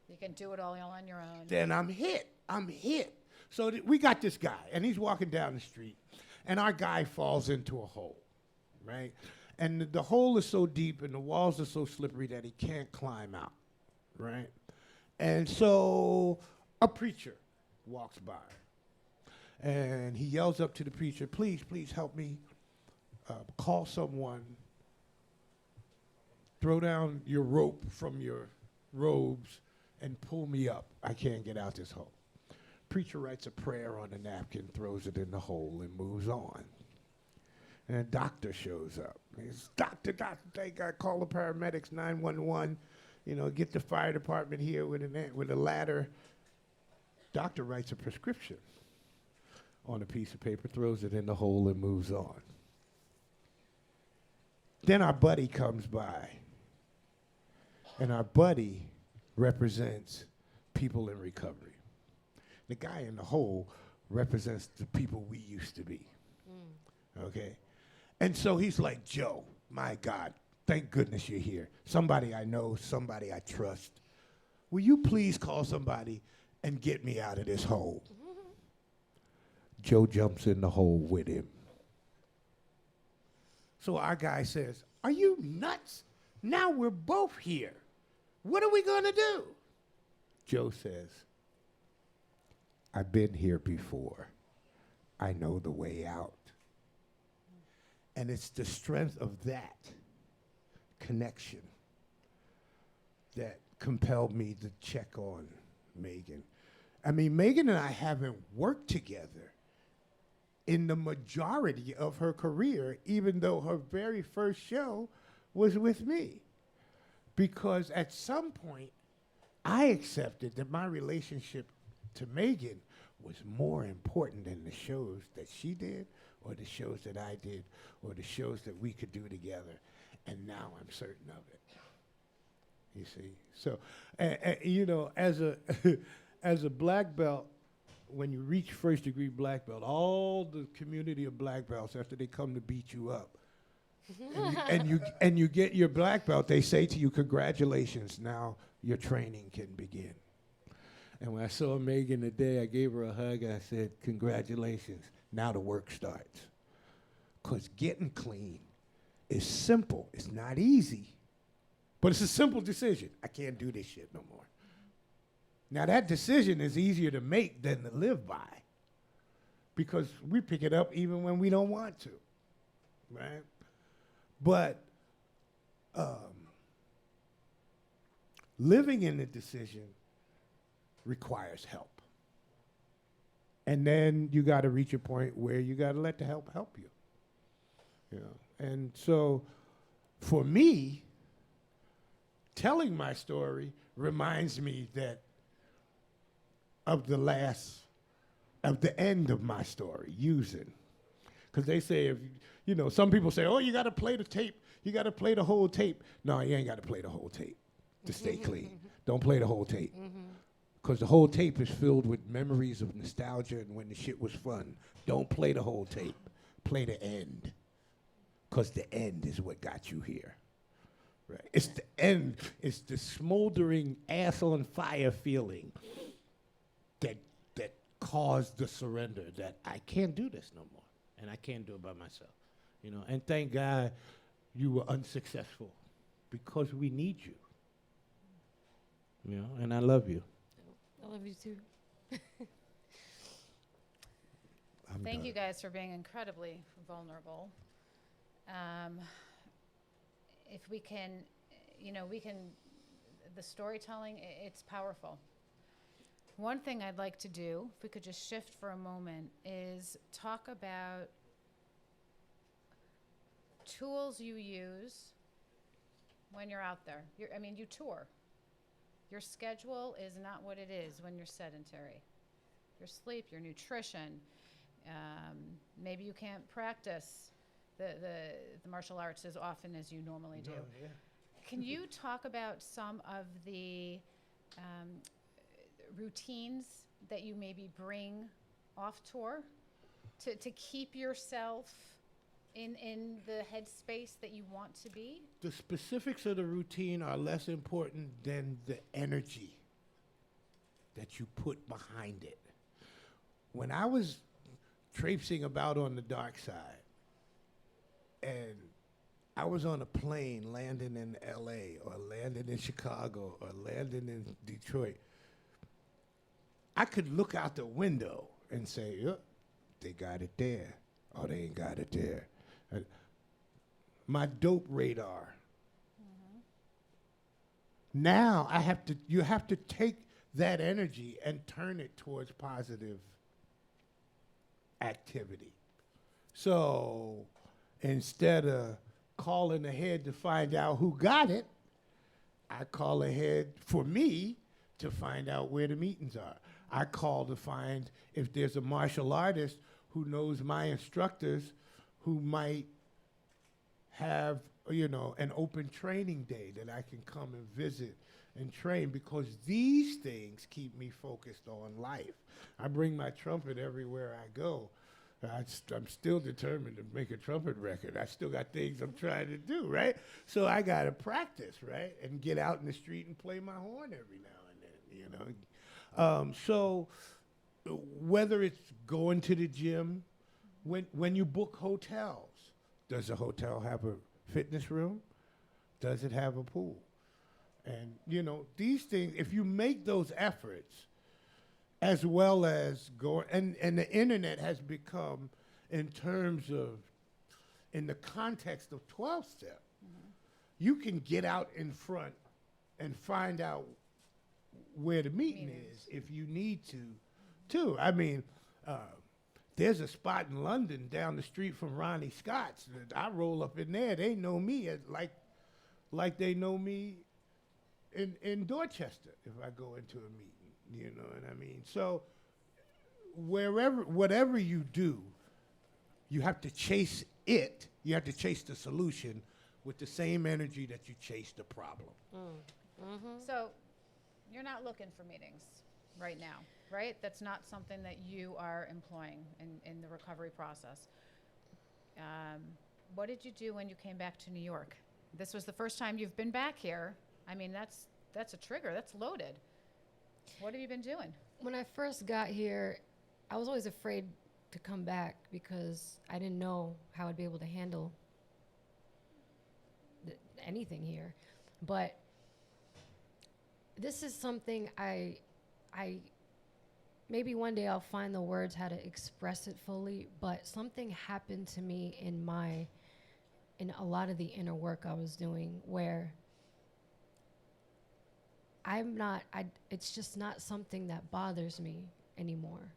You can do it all on your own. then I'm hit. So we got this guy, and he's walking down the street, and our guy falls into a hole, right? And the hole is so deep and the walls are so slippery that he can't climb out, right? And so a preacher walks by, and he yells up to the preacher, please help me, call someone, throw down your rope from your robes, and pull me up. I can't get out this hole. Preacher writes a prayer on a napkin, throws it in the hole, and moves on. And a doctor shows up. He's, doctor, thank God, call the paramedics, 911, you know, get the fire department here with a ladder. Doctor writes a prescription on a piece of paper, throws it in the hole, and moves on. Then our buddy comes by, and our buddy represents people in recovery. The guy in the hole represents the people we used to be, okay? And so he's like, Joe, my God, thank goodness you're here. Somebody I know, somebody I trust. Will you please call somebody and get me out of this hole? Joe jumps in the hole with him. So our guy says, are you nuts? Now we're both here. What are we gonna do? Joe says, I've been here before. I know the way out. And it's the strength of that connection that compelled me to check on Megan. I mean, Megan and I haven't worked together in the majority of her career, even though her very first show was with me. Because at some point, I accepted that my relationship to Megan was more important than the shows that she did or the shows that I did or the shows that we could do together. And now I'm certain of it. You see? So, you know, as a as a black belt, when you reach first degree black belt, all the community of black belts, after they come to beat you up, and you get your black belt, they say to you, congratulations, now your training can begin. And when I saw Megan today, I gave her a hug, and I said, congratulations, now the work starts. Because getting clean is simple. It's not easy, but it's a simple decision. I can't do this shit no more. Now, that decision is easier to make than to live by, because we pick it up even when we don't want to, right? But living in the decision requires help. And then you got to reach a point where you got to let the help you. You know? And so for me, telling my story reminds me that of the end of my story, using. Because they say, if you know, some people say, oh, you got to play the tape. You got to play the whole tape. No, you ain't got to play the whole tape to stay clean. Don't play the whole tape. Because the whole tape is filled with memories of nostalgia and when the shit was fun. Don't play the whole tape. Play the end. Because the end is what got you here. Right? It's the end. It's the smoldering ass on fire feeling that caused the surrender, that I can't do this no more. And I can't do it by myself. You know, and thank God you were unsuccessful, because we need you. You know, and I love you. I love you too. Thank you guys for being incredibly vulnerable. If we can, you know, the storytelling, it's powerful. One thing I'd like to do, if we could just shift for a moment, is talk about tools you use when you're out there. You tour. Your schedule is not what it is when you're sedentary. Your sleep, your nutrition. Maybe you can't practice the martial arts as often as you normally do. Yeah. Can you talk about some of the routines that you maybe bring off tour to keep yourself in the headspace that you want to be? The specifics of the routine are less important than the energy that you put behind it. When I was traipsing about on the dark side, and I was on a plane landing in LA or landing in Chicago or landing in Detroit, I could look out the window and say, yep, they got it there. Oh, they ain't got it there. My dope radar. Now you have to take that energy and turn it towards positive activity. So instead of calling ahead to find out who got it, I call ahead for me to find out where the meetings are. I call to find if there's a martial artist who knows my instructors who might have, you know, an open training day that I can come and visit and train, because these things keep me focused on life. I bring my trumpet everywhere I go. I'm still determined to make a trumpet record. I still got things I'm trying to do, right? So I got to practice, right? And get out in the street and play my horn every now and then, you know? So whether it's going to the gym, when you book hotels, does the hotel have a fitness room? Does it have a pool? And, you know, these things, if you make those efforts, as well as go, and the internet has become, in terms of, in the context of 12-step, you can get out in front and find out where the meeting is if you need to, too. I mean, there's a spot in London down the street from Ronnie Scott's that I roll up in there. They know me as like they know me in Dorchester if I go into a meeting. You know what I mean? So whatever you do, you have to chase it. You have to chase the solution with the same energy that you chase the problem. So you're not looking for meetings right now, right? That's not something that you are employing in the recovery process. What did you do when you came back to New York? This was the first time you've been back here. I mean, that's a trigger. That's loaded. What have you been doing? When I first got here, I was always afraid to come back because I didn't know how I'd be able to handle anything here. But this is something I maybe one day I'll find the words how to express it fully, but something happened to me in a lot of the inner work I was doing where it's just not something that bothers me anymore.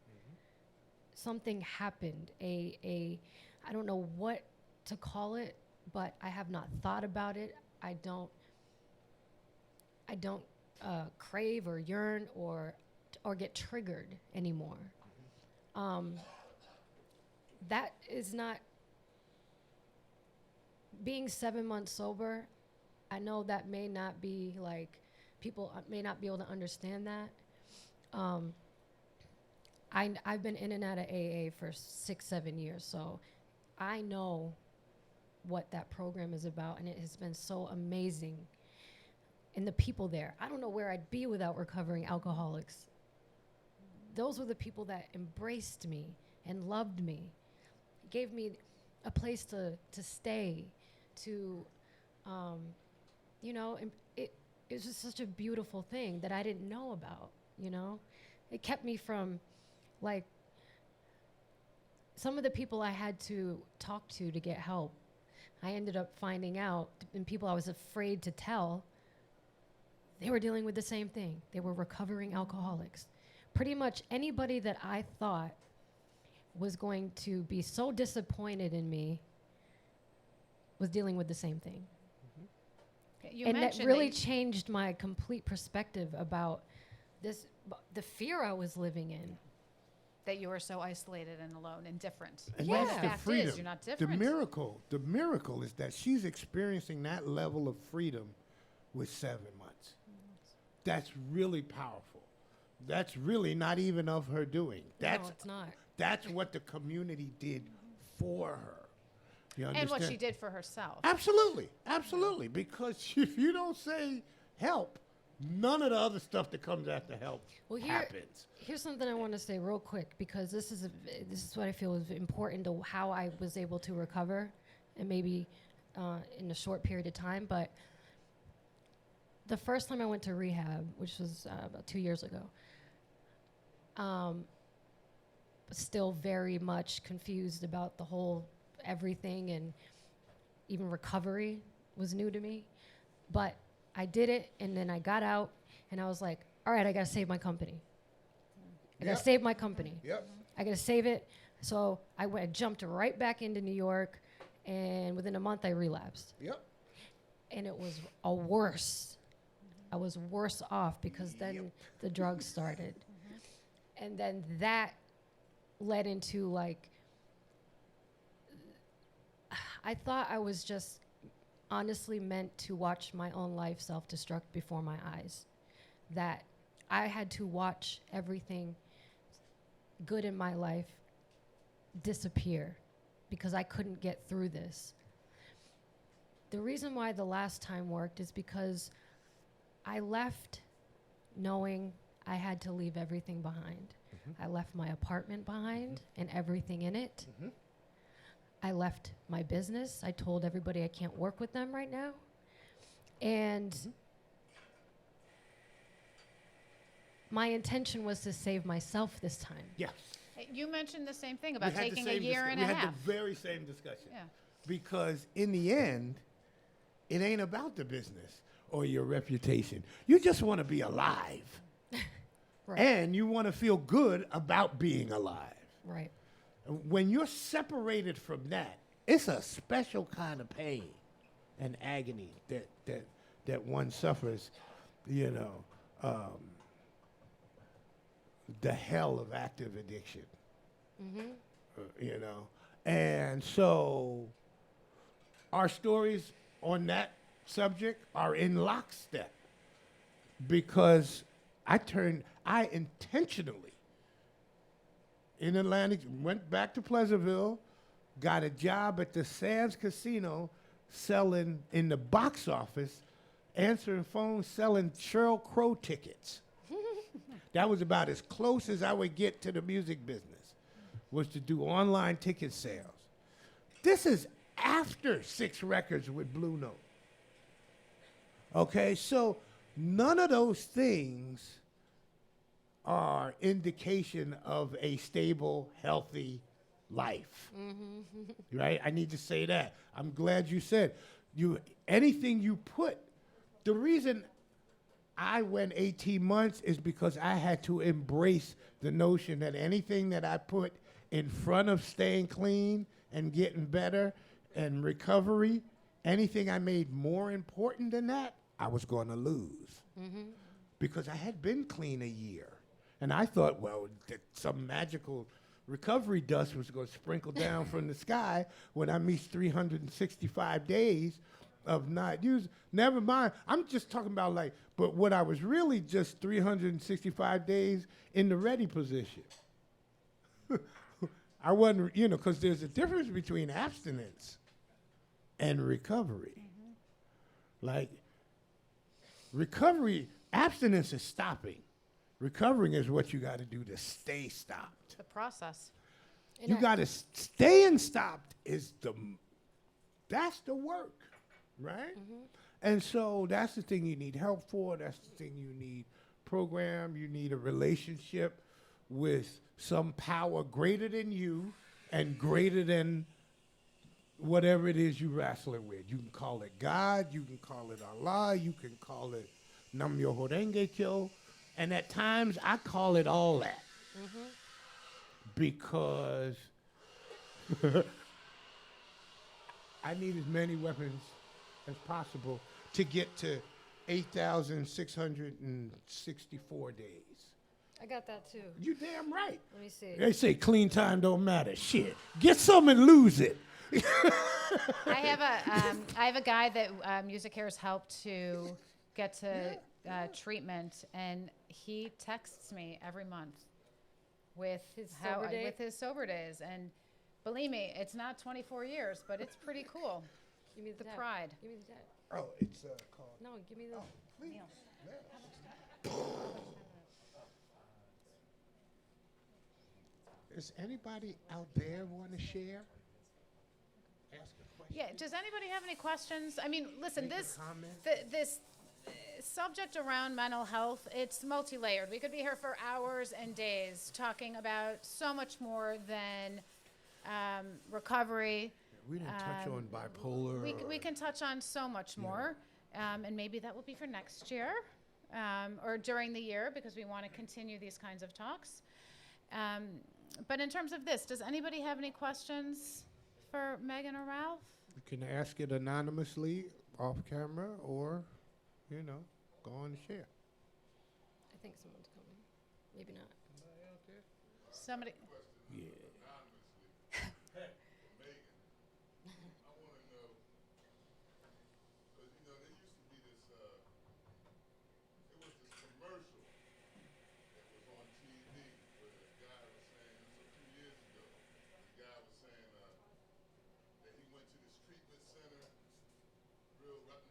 Something happened, I don't know what to call it, but I have not thought about it. I don't crave or yearn or get triggered anymore. That is not being 7 months sober. I know that may not be like people may not be able to understand that. I've been in and out of AA for 6-7 years, so I know what that program is about, and it has been so amazing. And the people there, I don't know where I'd be without recovering alcoholics. Those were the people that embraced me and loved me, gave me a place to stay, to, you know, it was just such a beautiful thing that I didn't know about, you know? It kept me from, like, some of the people I had to talk to get help, I ended up finding out, and people I was afraid to tell, they were dealing with the same thing. They were recovering alcoholics. Pretty much anybody that I thought was going to be so disappointed in me was dealing with the same thing. You and that mentioned really changed my complete perspective about this, the fear I was living in. that you were so isolated and alone and different. And Yeah. that's the Fact freedom. is, you're not The different. miracle is that she's experiencing that level of freedom with 7 months. That's really powerful. That's really not even of her doing. No, it's not. That's what the community did for her. You And understand? what she did for herself. Absolutely, absolutely. Because if you don't say help, none of the other stuff that comes after help happens. Here's something I want to say real quick, because this is what I feel is important to how I was able to recover, and maybe in a short period of time. But the first time I went to rehab, which was about 2 years ago, still very much confused about the whole everything, and even recovery was new to me. But I did it, and then I got out, and I was like, all right, I got to save my company. I got to save my company. Yep. I got to save it. So I jumped right back into New York, and within a month I relapsed. Yep. And it was worse. I was worse off because then the drugs started. And then that led into, like, I thought I was just honestly meant to watch my own life self-destruct before my eyes. That I had to watch everything good in my life disappear because I couldn't get through this. The reason why the last time worked is because I left knowing I had to leave everything behind. I left my apartment behind and everything in it. I left my business. I told everybody I can't work with them right now. And my intention was to save myself this time. Yes. You mentioned the same thing We about had the taking a same year and a We half. had the very same discussion. Yeah. Because in the end, it ain't about the business or your reputation. You just want to be alive. Right. And you want to feel good about being alive. Right. When you're separated from that, it's a special kind of pain and agony that one suffers, you know, the hell of active addiction, you know. And so our stories on that subject are in lockstep, because I intentionally in Atlantic, went back to Pleasantville, got a job at the Sands Casino selling in the box office, answering phones, selling Sheryl Crow tickets. That was about as close as I would get to the music business, was to do online ticket sales. This is after 6 records with Blue Note. Okay, so none of those things are indication of a stable, healthy life. Right? I need to say that. I'm glad you said anything you put. The reason I went 18 months is because I had to embrace the notion that anything that I put in front of staying clean and getting better and recovery, anything I made more important than that, I was going to lose. Because I had been clean a year. And I thought, well, that some magical recovery dust was going to sprinkle down from the sky when I missed 365 days of not using. Never mind. I'm just talking about but what I was really just 365 days in the ready position. I wasn't, because there's a difference between abstinence and recovery. Like, recovery, abstinence is stopping. Recovering is what you got to do to stay stopped. The process. You got to staying stopped that's the work, right? And so that's the thing you need help for. That's the thing you need program. You need a relationship with some power greater than you and greater than whatever it is you're wrestling with. You can call it God. You can call it Allah. You can call it Nam Myoho Renge Kyo. And at times, I call it all that. Because I need as many weapons as possible to get to 8,664 days. I got that too. You damn right. Let me see. They say clean time don't matter. Shit. Get some and lose it. I have a guy that Music Cares helped to get to treatment, and he texts me every month with His sober day? with his sober days. And believe me, it's not 24 years, but it's pretty cool. Give me The tab. pride. Give me the tab. Oh, it's called. No, give me the. Does anybody out there want to share? Ask a question. Yeah. Does anybody have any questions? I mean, listen, Make a this comment? this subject around mental health, it's multi-layered. We could be here for hours and days talking about so much more than recovery. We didn't touch on bipolar. We can touch on so much more, and maybe that will be for next year or during the year, because we want to continue these kinds of talks. But in terms of this, does anybody have any questions for Megan or Ralph? You can ask it anonymously off camera or, go on and share. I think someone's coming. Maybe not. Somebody. Yeah.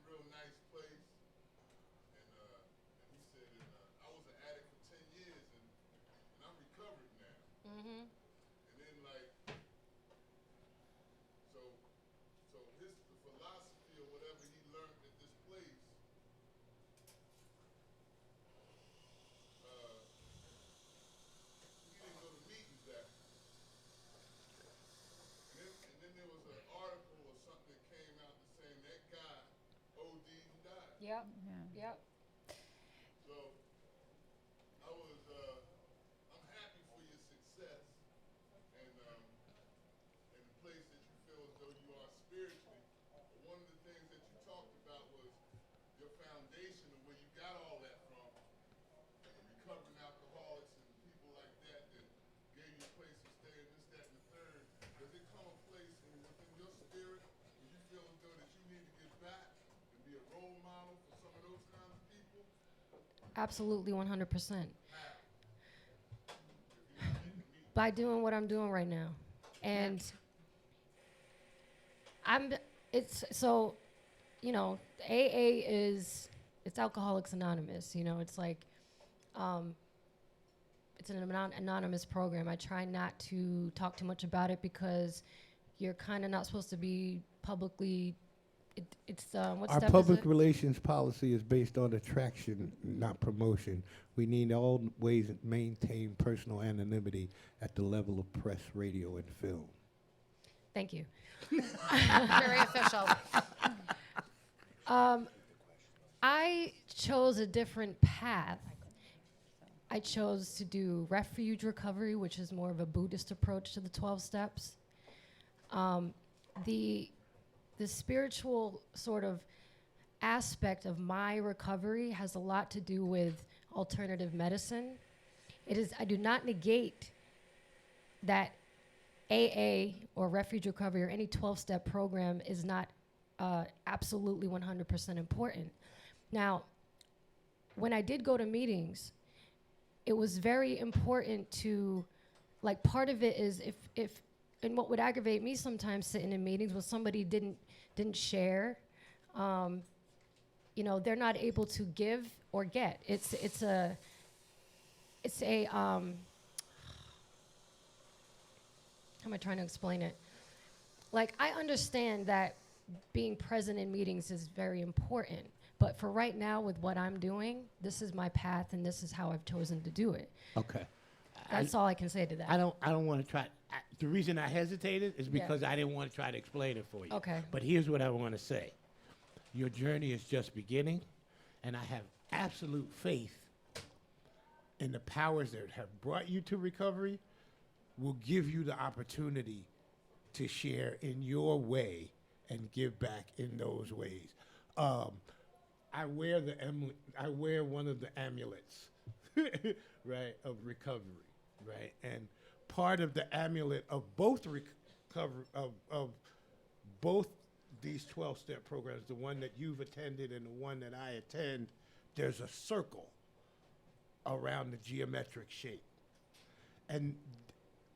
Real nice place, and he said, I was an addict for 10 years, and I'm recovered now. And then so the philosophy or whatever he learned at this place, he didn't go to meetings after. And then there was an article or something that came out that saying that guy OD'd and died. Yep. Yeah. Yep. So I'm happy for your success and the place that you feel as though you are spiritually. But one of the things that you talked about was your foundation of where you got all that from, recovering alcoholics and people like that gave you a place to stay and this, that, and the third. Does it come a place within your spirit where you feel as though that you need to get back and be a role model for some of those kinds of people? Absolutely, 100%. By doing what I'm doing right now. And AA it's Alcoholics Anonymous, it's like, it's an anonymous program. I try not to talk too much about it because you're kind of not supposed to be publicly. What Our step public is it? relations policy is based on attraction, not promotion. We need always maintain personal anonymity at the level of press, radio, and film. Thank you. Very official. I chose a different path. I chose to do refuge recovery, which is more of a Buddhist approach to the 12 steps. The spiritual sort of aspect of my recovery has a lot to do with alternative medicine. I do not negate that AA or refuge recovery or any 12-step program is not absolutely 100% important. Now, when I did go to meetings, it was very important to, like, part of it is if and what would aggravate me sometimes sitting in meetings was somebody didn't share. They're not able to give or get. It's a how am I trying to explain it? Like, I understand that being present in meetings is very important, but for right now with what I'm doing, this is my path and this is how I've chosen to do it. Okay. That's all I can say to that. I don't want to try. The reason I hesitated is because I didn't want to try to explain it for you. Okay. But here's what I want to say. Your journey is just beginning, and I have absolute faith in the powers that have brought you to recovery will give you the opportunity to share in your way and give back in those ways. I wear one of the amulets, right, of recovery, right? And part of the amulet of both of both these 12-step programs, the one that you've attended and the one that I attend, there's a circle around the geometric shape. And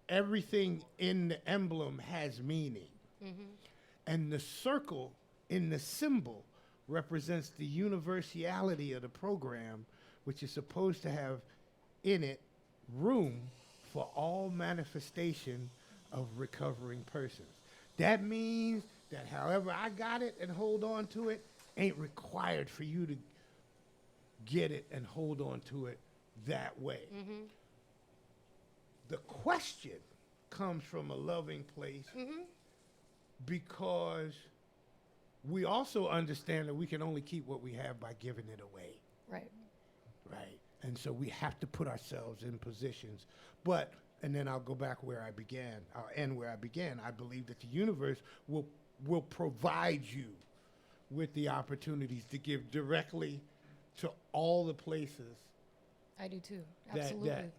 everything in the emblem has meaning. Mm-hmm. And the circle in the symbol represents the universality of the program, which is supposed to have in it room for all manifestation of recovering persons. That means that however I got it and hold on to it ain't required for you to get it and hold on to it that way. Mm-hmm. The question comes from a loving place because we also understand that we can only keep what we have by giving it away. Right. Right. And so we have to put ourselves in positions. But, and then I'll go back where I began. I'll end where I began. I believe that the universe will provide you with the opportunities to give directly to all the places. I do too. Absolutely. That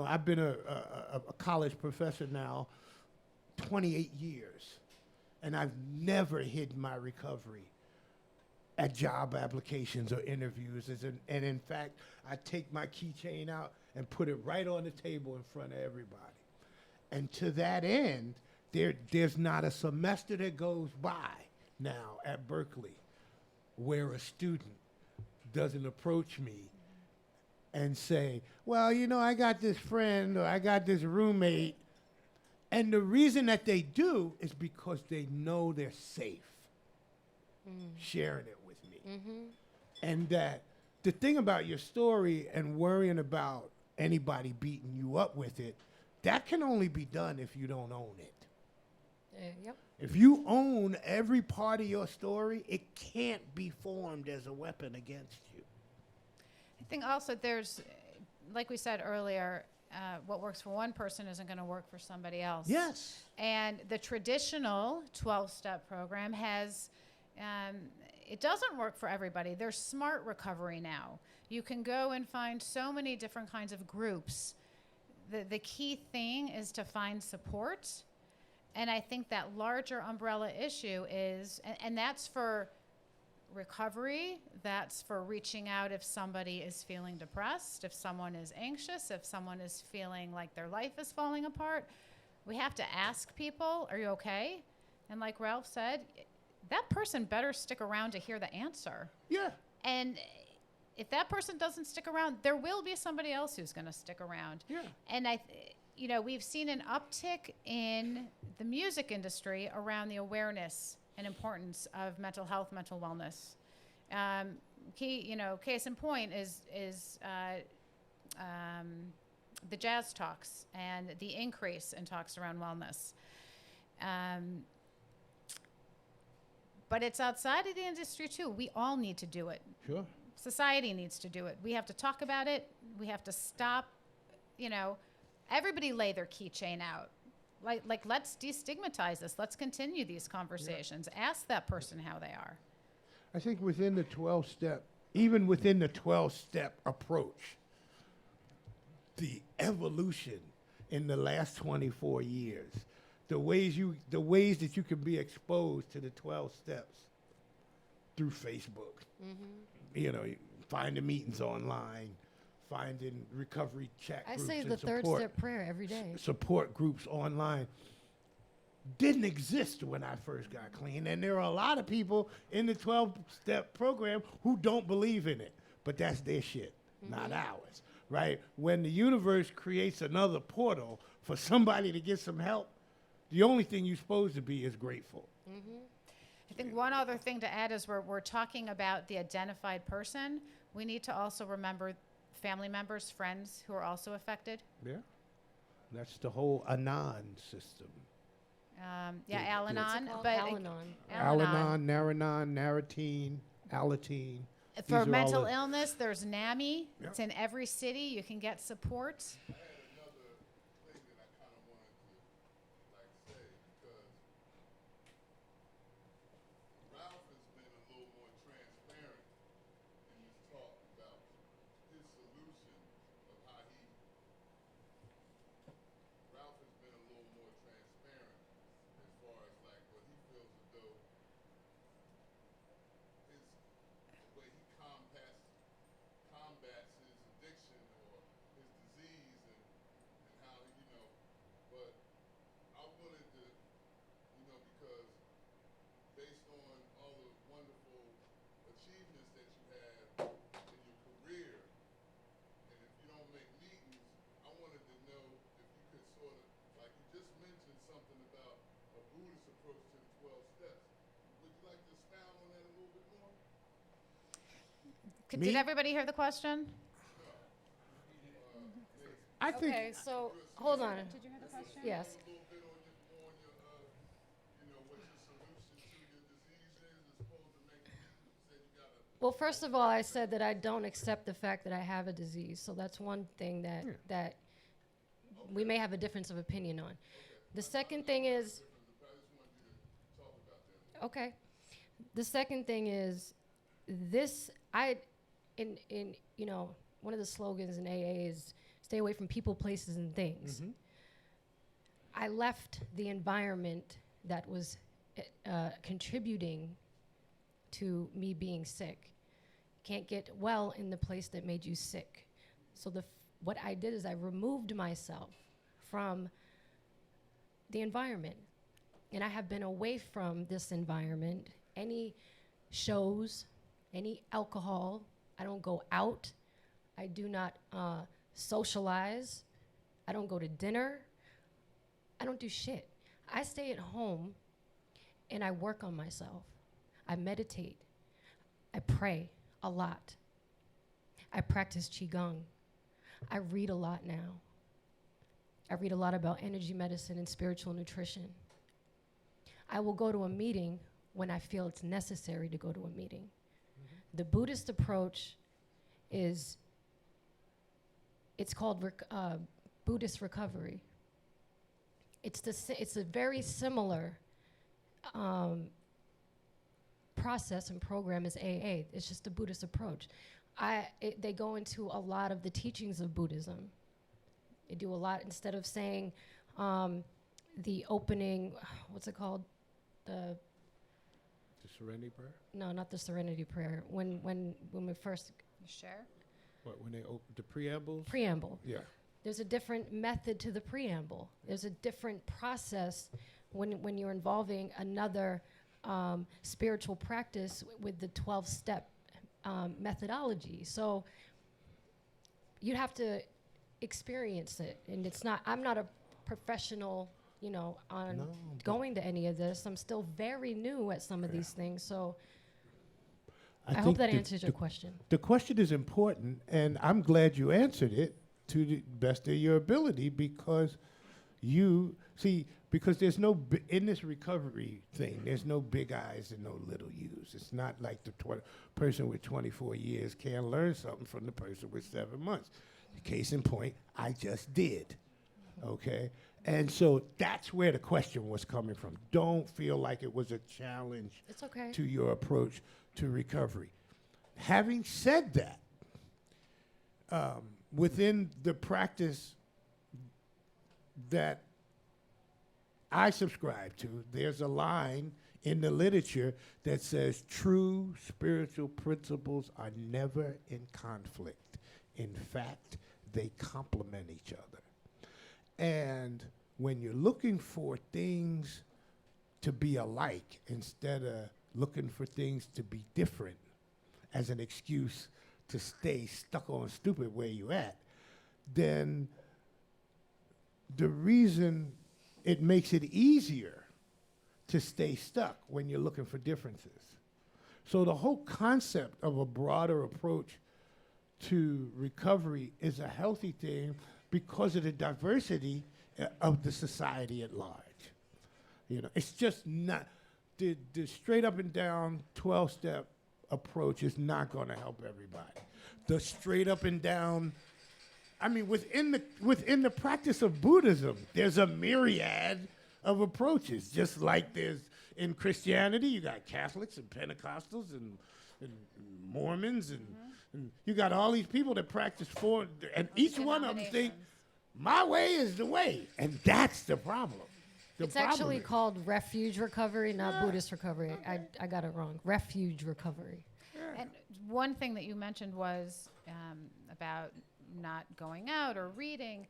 I've been a college professor now 28 years, and I've never hidden my recovery at job applications or interviews. And in fact, I take my keychain out and put it right on the table in front of everybody. And to that end, there's not a semester that goes by now at Berkeley where a student doesn't approach me and say, well, I got this friend or I got this roommate. And the reason that they do is because they know they're safe sharing it with me. Mm-hmm. And that the thing about your story and worrying about anybody beating you up with it, that can only be done if you don't own it. Yep. If you own every part of your story, it can't be formed as a weapon against you. I think also there's, like we said earlier, what works for one person isn't going to work for somebody else. Yes. And the traditional 12-step program has, it doesn't work for everybody. There's smart recovery now. You can go and find so many different kinds of groups. The key thing is to find support. And I think that larger umbrella issue is, and that's for recovery, that's for reaching out if somebody is feeling depressed, if someone is anxious, if someone is feeling like their life is falling apart. We have to ask people, are you okay? And like Ralph said, that person better stick around to hear the answer. Yeah. And if that person doesn't stick around, there will be somebody else who's going to stick around. Yeah. And you know, we've seen an uptick in the music industry around the awareness and importance of mental health, mental wellness. Case in point is the jazz talks and the increase in talks around wellness. But it's outside of the industry too. We all need to do it. Sure. Society needs to do it. We have to talk about it. We have to stop, everybody lay their keychain out. Like let's destigmatize this. Let's continue these conversations. Ask that person how they are. I think within the 12-step, even within the 12-step approach, the evolution in the last 24 years, the ways that you can be exposed to the 12 steps through Facebook. You know, finding meetings online, finding recovery chat I groups. say and the third support- step prayer every day. Support groups online didn't exist when I first got clean. And there are a lot of people in the 12-step program who don't believe in it. But that's their shit, not ours, right? When the universe creates another portal for somebody to get some help, the only thing you're supposed to be is grateful. I think one other thing to add is we're talking about the identified person. We need to also remember family members, friends who are also affected. Yeah. That's the whole Anon system. Al-Anon. Called But Al-Anon. Al-Anon, Naranon, Naratine, Alateen. These for are all mental the- illness, there's NAMI. Yep. It's in every city. You can get support. I had another thing that I kind of wanted to say because Ralph has been a little more transparent in his talk about his solution of how he. Ralph has been a little more transparent as far as like what he feels as though the way he combats his addiction or his disease and how but I wanted to because based on all the wonderful achievements that you have in your career and if you don't make meetings, I wanted to know if you could sort of like you just mentioned something about a Buddhist approach to the 12 steps. Would you like to expound on that a little bit more? Me? Did everybody hear the question? I think Okay, so hold on. Did you hear the question? Yes. A little bit on your what your solution to your disease is as opposed to making you said you gotta. Well, first of all, I said that I don't accept the fact that I have a disease. So that's one thing that we may have a difference of opinion on. The second thing is, okay. The second thing is this. One of the slogans in AA is stay away from people, places, and things. I left the environment that was contributing to me being sick. Can't get well in the place that made you sick. So what I did is I removed myself from the environment. And I have been away from this environment. Any shows, any alcohol, I don't go out. I do not socialize. I don't go to dinner. I don't do shit. I stay at home and I work on myself. I meditate. I pray a lot. I practice Qigong. I read a lot now. I read a lot about energy medicine and spiritual nutrition. I will go to a meeting when I feel it's necessary to go to a meeting. The Buddhist approach it's called Buddhist recovery. It's a very similar process and program as AA. It's just a Buddhist approach. They go into a lot of the teachings of Buddhism. They do a lot instead of saying the opening. What's it called? The Serenity Prayer? No, not the Serenity Prayer. When we first Share. What, when they open the preambles? preamble. Yeah. There's a different method to the preamble. There's a different process when you're involving another spiritual practice with the 12-step methodology. So you'd have to experience it, and I'm not a professional, on going to any of this. I'm still very new at some of these things. So I hope think that answers your question. The question is important, and I'm glad you answered it to the best of your ability, because because there's no, in this recovery thing, there's no big eyes and no little U's. It's not like the person with 24 years can't learn something from the person with 7 months. Case in point, I just did, okay? And so that's where the question was coming from. Don't feel like it was a challenge It's okay. to your approach to recovery. Having said that, within the practice that I subscribe to, there's a line in the literature that says true spiritual principles are never in conflict. In fact, they complement each other. And when you're looking for things to be alike instead of looking for things to be different as an excuse to stay stuck on stupid where you at, then the reason it makes it easier to stay stuck when you're looking for differences. So the whole concept of a broader approach to recovery is a healthy thing because of the diversity of the society at large. It's just not, the straight up and down 12-step approach is not going to help everybody. The straight up and down, within the practice of Buddhism, there's a myriad of approaches. Just like there's in Christianity, you got Catholics and Pentecostals and Mormons and you got all these people that practice and each one of them think, my way is the way, and that's the problem. It's actually called refuge recovery, not Buddhist recovery. I got it wrong. Refuge recovery. And one thing that you mentioned was about not going out or reading.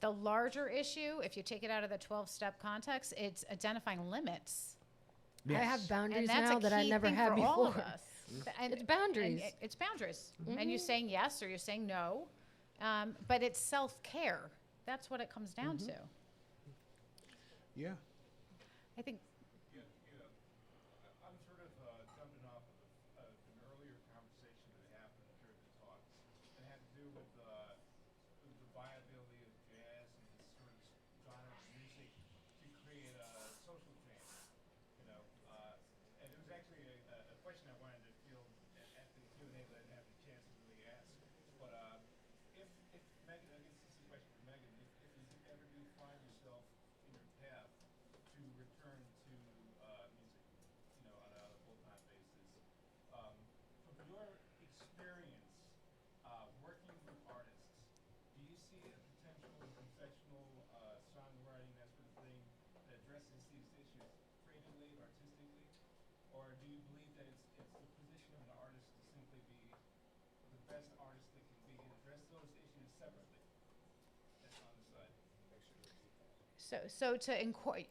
The larger issue, if you take it out of the 12-step context, it's identifying limits. Yes. I have boundaries and that's now that I never had before. All of us. And it's boundaries. And it's boundaries. And you're saying yes or you're saying no. But it's self-care. That's what it comes down to. Yeah. I think. I'm sort of jumping off of an earlier conversation that happened during the talks. It had to do with the viability of jazz and this sort of genre of music to create a social change. And it was actually a question I wanted to field at the Q&A that I didn't have the chance to really ask. But if Megan, I guess this is a question for Megan, if you ever do find yourself in your path to return to music, on a full-time basis, from your experience working with artists, do you see a potential in confessional songwriting, that sort of thing, that addresses these issues creatively or artistically? Or do you believe that it's the position of an artist to simply be the best artist that can be and address those issues separately? That's on the side.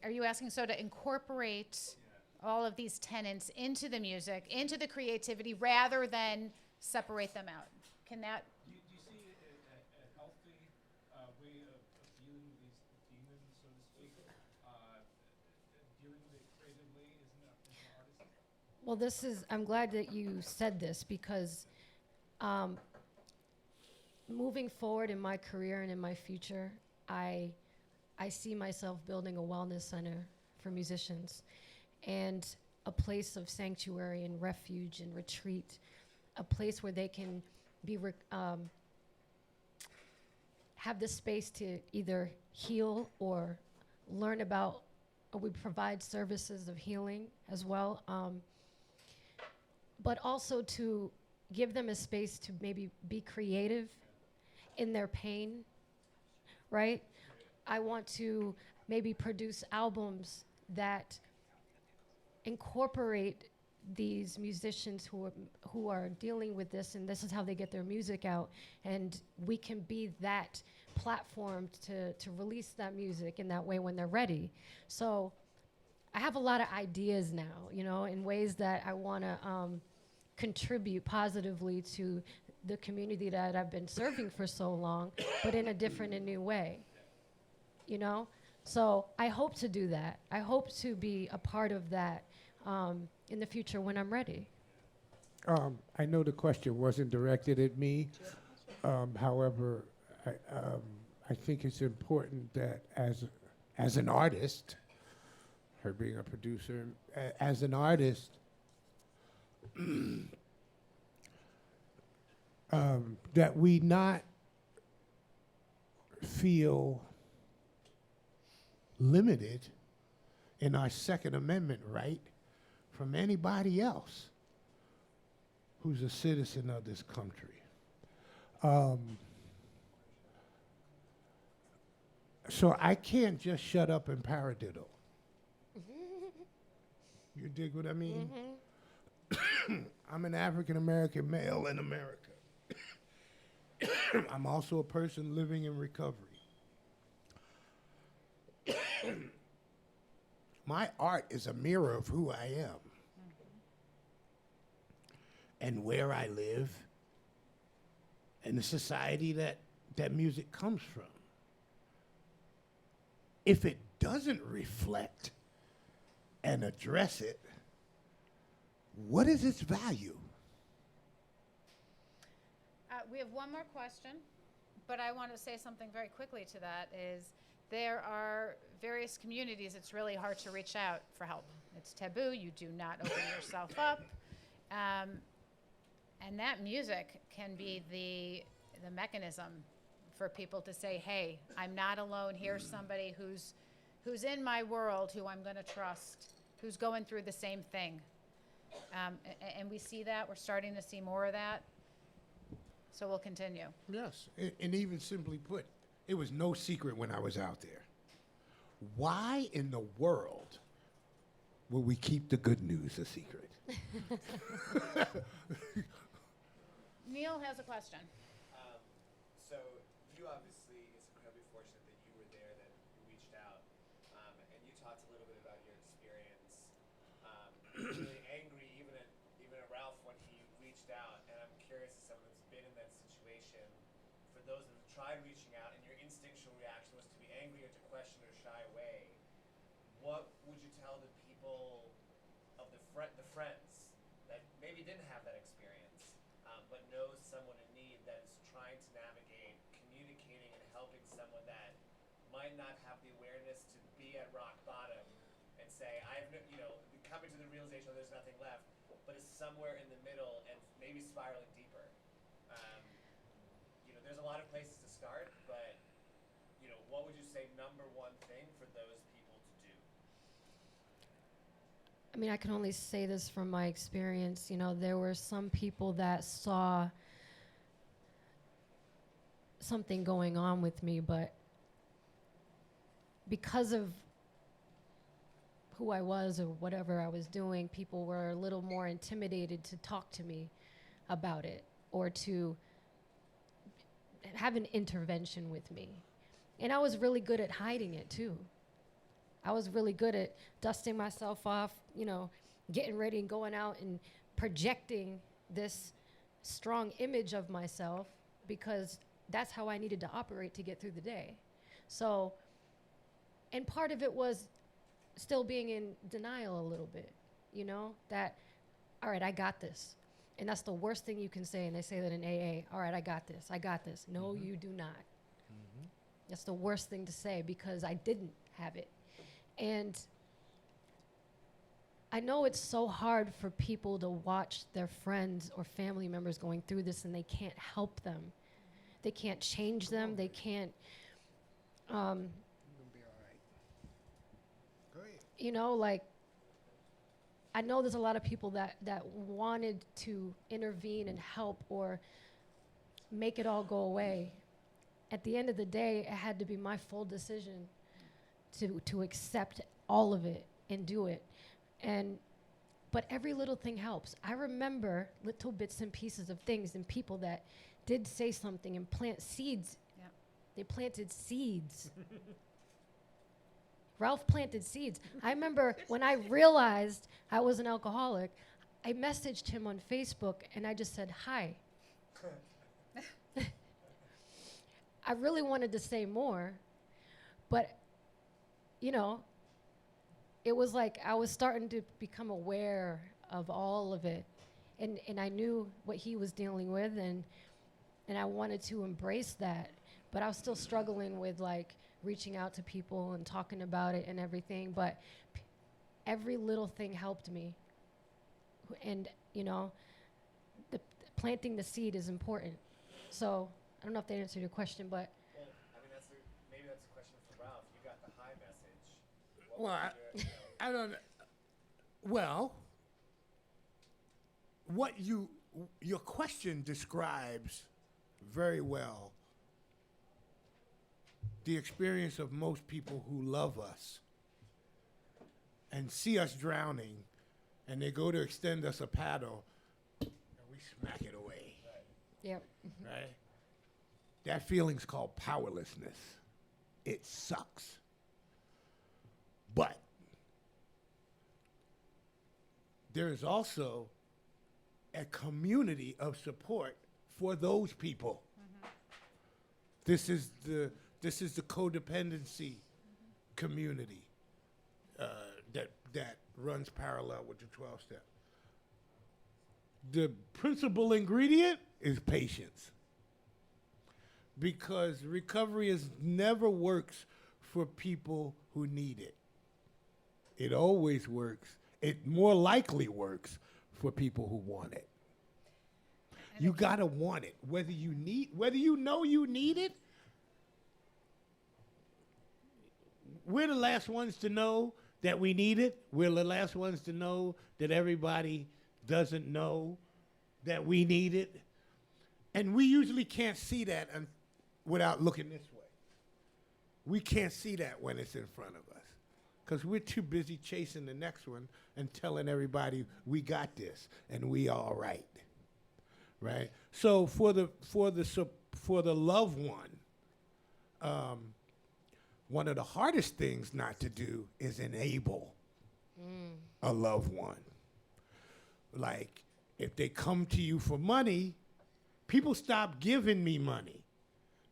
Are you asking to incorporate all of these tenets into the music, into the creativity, rather than separate them out? Can that? Do you see a healthy way of dealing with these demons, so to speak? Dealing with it creatively as an artist? Well, I'm glad that you said this because moving forward in my career and in my future, I see myself building a wellness center for musicians and a place of sanctuary and refuge and retreat, a place where they can be have the space to either heal or learn about, or we provide services of healing as well, but also to give them a space to maybe be creative in their pain, right? I want to maybe produce albums that incorporate these musicians who are dealing with this, and this is how they get their music out, and we can be that platform to release that music in that way when they're ready. So I have a lot of ideas now, in ways that I want to contribute positively to the community that I've been serving for so long, but in a different and new way, you know? So I hope to do that. I hope to be a part of that in the future when I'm ready. I know the question wasn't directed at me. However, I think it's important that as an artist, her being a producer, as an artist, that we not feel limited in our Second Amendment right from anybody else who's a citizen of this country. So I can't just shut up and paradiddle. You dig what I mean? I'm an African American male in America. I'm also a person living in recovery. My art is a mirror of who I am and where I live and the society that music comes from. If it doesn't reflect and address it, what is its value? We have one more question, but I want to say something very quickly to that is there are various communities it's really hard to reach out for help. It's taboo. You do not open yourself up. And that music can be the mechanism for people to say, hey, I'm not alone. Here's somebody who's in my world, who I'm going to trust, who's going through the same thing. And we see that. We're starting to see more of that. So we'll continue. Yes, and even simply put, it was no secret when I was out there. Why in the world will we keep the good news a secret? Neil has a question. So you obviously, it's incredibly fortunate that you were there, that you reached out, and you talked a little bit about your experience. Really angry even at Ralph when he reached out, and I'm curious as someone that's been in that situation, for those that have tried reaching out and your instinctual reaction was to be angry or to question or shy away, what would you tell the people of the friends that maybe didn't have that experience, but knows someone in need that is trying to navigate communicating and helping someone that might not have the awareness to be at rock bottom and say, coming to the realization there's nothing left, but is somewhere in the middle and maybe spiraling deeper. There's a lot of places to start, but what would you say number one thing for those people to do? I mean, I can only say this from my experience. There were some people that saw something going on with me, but because of who I was or whatever I was doing, people were a little more intimidated to talk to me about it or to have an intervention with me. And I was really good at hiding it too. I was really good at dusting myself off, getting ready and going out and projecting this strong image of myself because that's how I needed to operate to get through the day. So, and part of it was still being in denial a little bit, that, all right, I got this. And that's the worst thing you can say, and they say that in AA, all right, I got this. No, you do not. That's the worst thing to say because I didn't have it. And I know it's so hard for people to watch their friends or family members going through this and they can't help them. They can't change them. They can't, You're gonna be all right. Go ahead. I know there's a lot of people that wanted to intervene and help or make it all go away. At the end of the day, it had to be my full decision to accept all of it and do it. But every little thing helps. I remember little bits and pieces of things and people that did say something and plant seeds. Yep. They planted seeds. Ralph planted seeds. I remember when I realized I was an alcoholic, I messaged him on Facebook and I just said, hi. I really wanted to say more, but, you know, it was like I was starting to become aware of all of it. And I knew what he was dealing with, and I wanted to embrace that. But I was still struggling with, like, reaching out to people and talking about it and everything. But every little thing helped me. And, you know, planting the seed is important. So I don't know if that answered your question, but. Well, I mean, maybe that's a question for Ralph. You got the high message. Well, I don't. Well, what your question describes very well the experience of most people who love us and see us drowning, and they go to extend us a paddle, and we smack it away. Yep. Right? That feeling's called powerlessness. It sucks. But there is also a community of support for those people. This is the codependency community that runs parallel with the 12-step. The principal ingredient is patience, because recovery never works for people who need it. It always works. It more likely works for people who want it. You gotta want it, whether you know you need it. We're the last ones to know that we need it. We're the last ones to know that everybody doesn't know that we need it. And we usually can't see that without looking this way. We can't see that when it's in front of us, because we're too busy chasing the next one and telling everybody we got this and we all right. Right? So for the loved one, one of the hardest things not to do is enable a loved one. Like, if they come to you for money, people stop giving me money.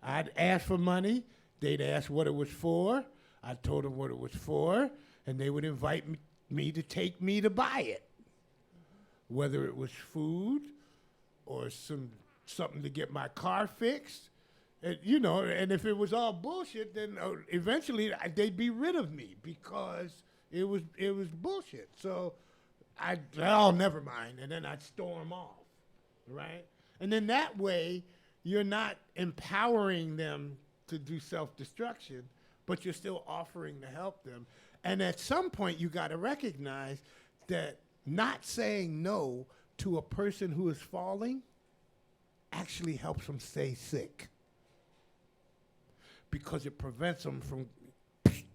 I'd ask for money, they'd ask what it was for, I told them what it was for, and they would invite me to take me to buy it. Whether it was food or something to get my car fixed. And, you know, and if it was all bullshit, then eventually they'd be rid of me because it was bullshit. So never mind, and then I'd storm off, right? And then that way, you're not empowering them to do self-destruction, but you're still offering to help them. And at some point, you got to recognize that not saying no to a person who is falling actually helps them stay sick, because it prevents them from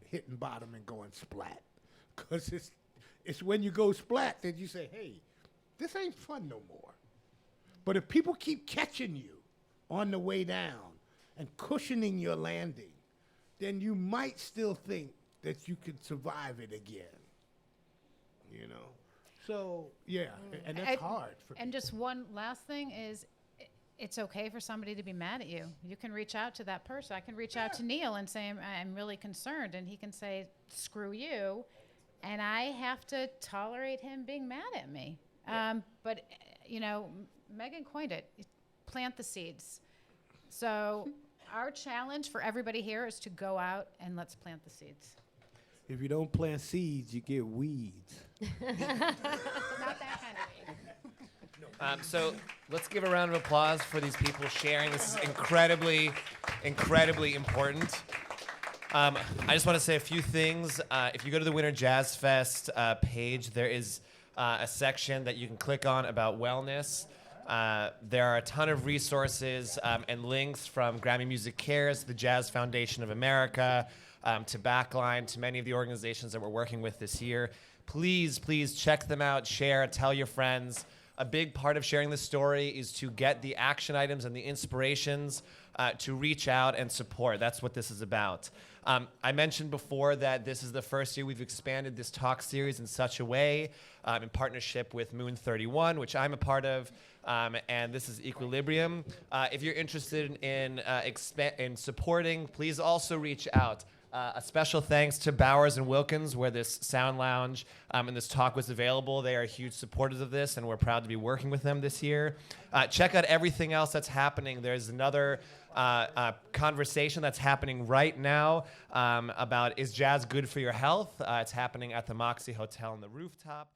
hitting bottom and going splat. Because it's when you go splat that you say, hey, this ain't fun no more. But if people keep catching you on the way down and cushioning your landing, then you might still think that you can survive it again. You know? So, yeah, and that's hard. And just one last thing is, it's okay for somebody to be mad at you. You can reach out to that person. I can reach out to Neil and say, I'm really concerned. And he can say, screw you. And I have to tolerate him being mad at me. But, you know, Megan coined it, plant the seeds. So our challenge for everybody here is to go out and let's plant the seeds. If you don't plant seeds, you get weeds. Not that kind of weed. So let's give a round of applause for these people sharing. This is incredibly, incredibly important. I just want to say a few things. If you go to the Winter Jazzfest page, there is a section that you can click on about wellness. There are a ton of resources and links from Grammy Music Cares, the Jazz Foundation of America, to Backline, to many of the organizations that we're working with this year. Please, please check them out, share, tell your friends. A big part of sharing this story is to get the action items and the inspirations to reach out and support. That's what this is about. I mentioned before that this is the first year we've expanded this talk series in such a way in partnership with Moon 31, which I'm a part of, and this is Equilibrium. If you're interested in supporting, please also reach out. A special thanks to Bowers and Wilkins, where this sound lounge and this talk was available. They are huge supporters of this, and we're proud to be working with them this year. Check out everything else that's happening. There's another conversation that's happening right now about, is jazz good for your health? It's happening at the Moxie Hotel on the rooftop.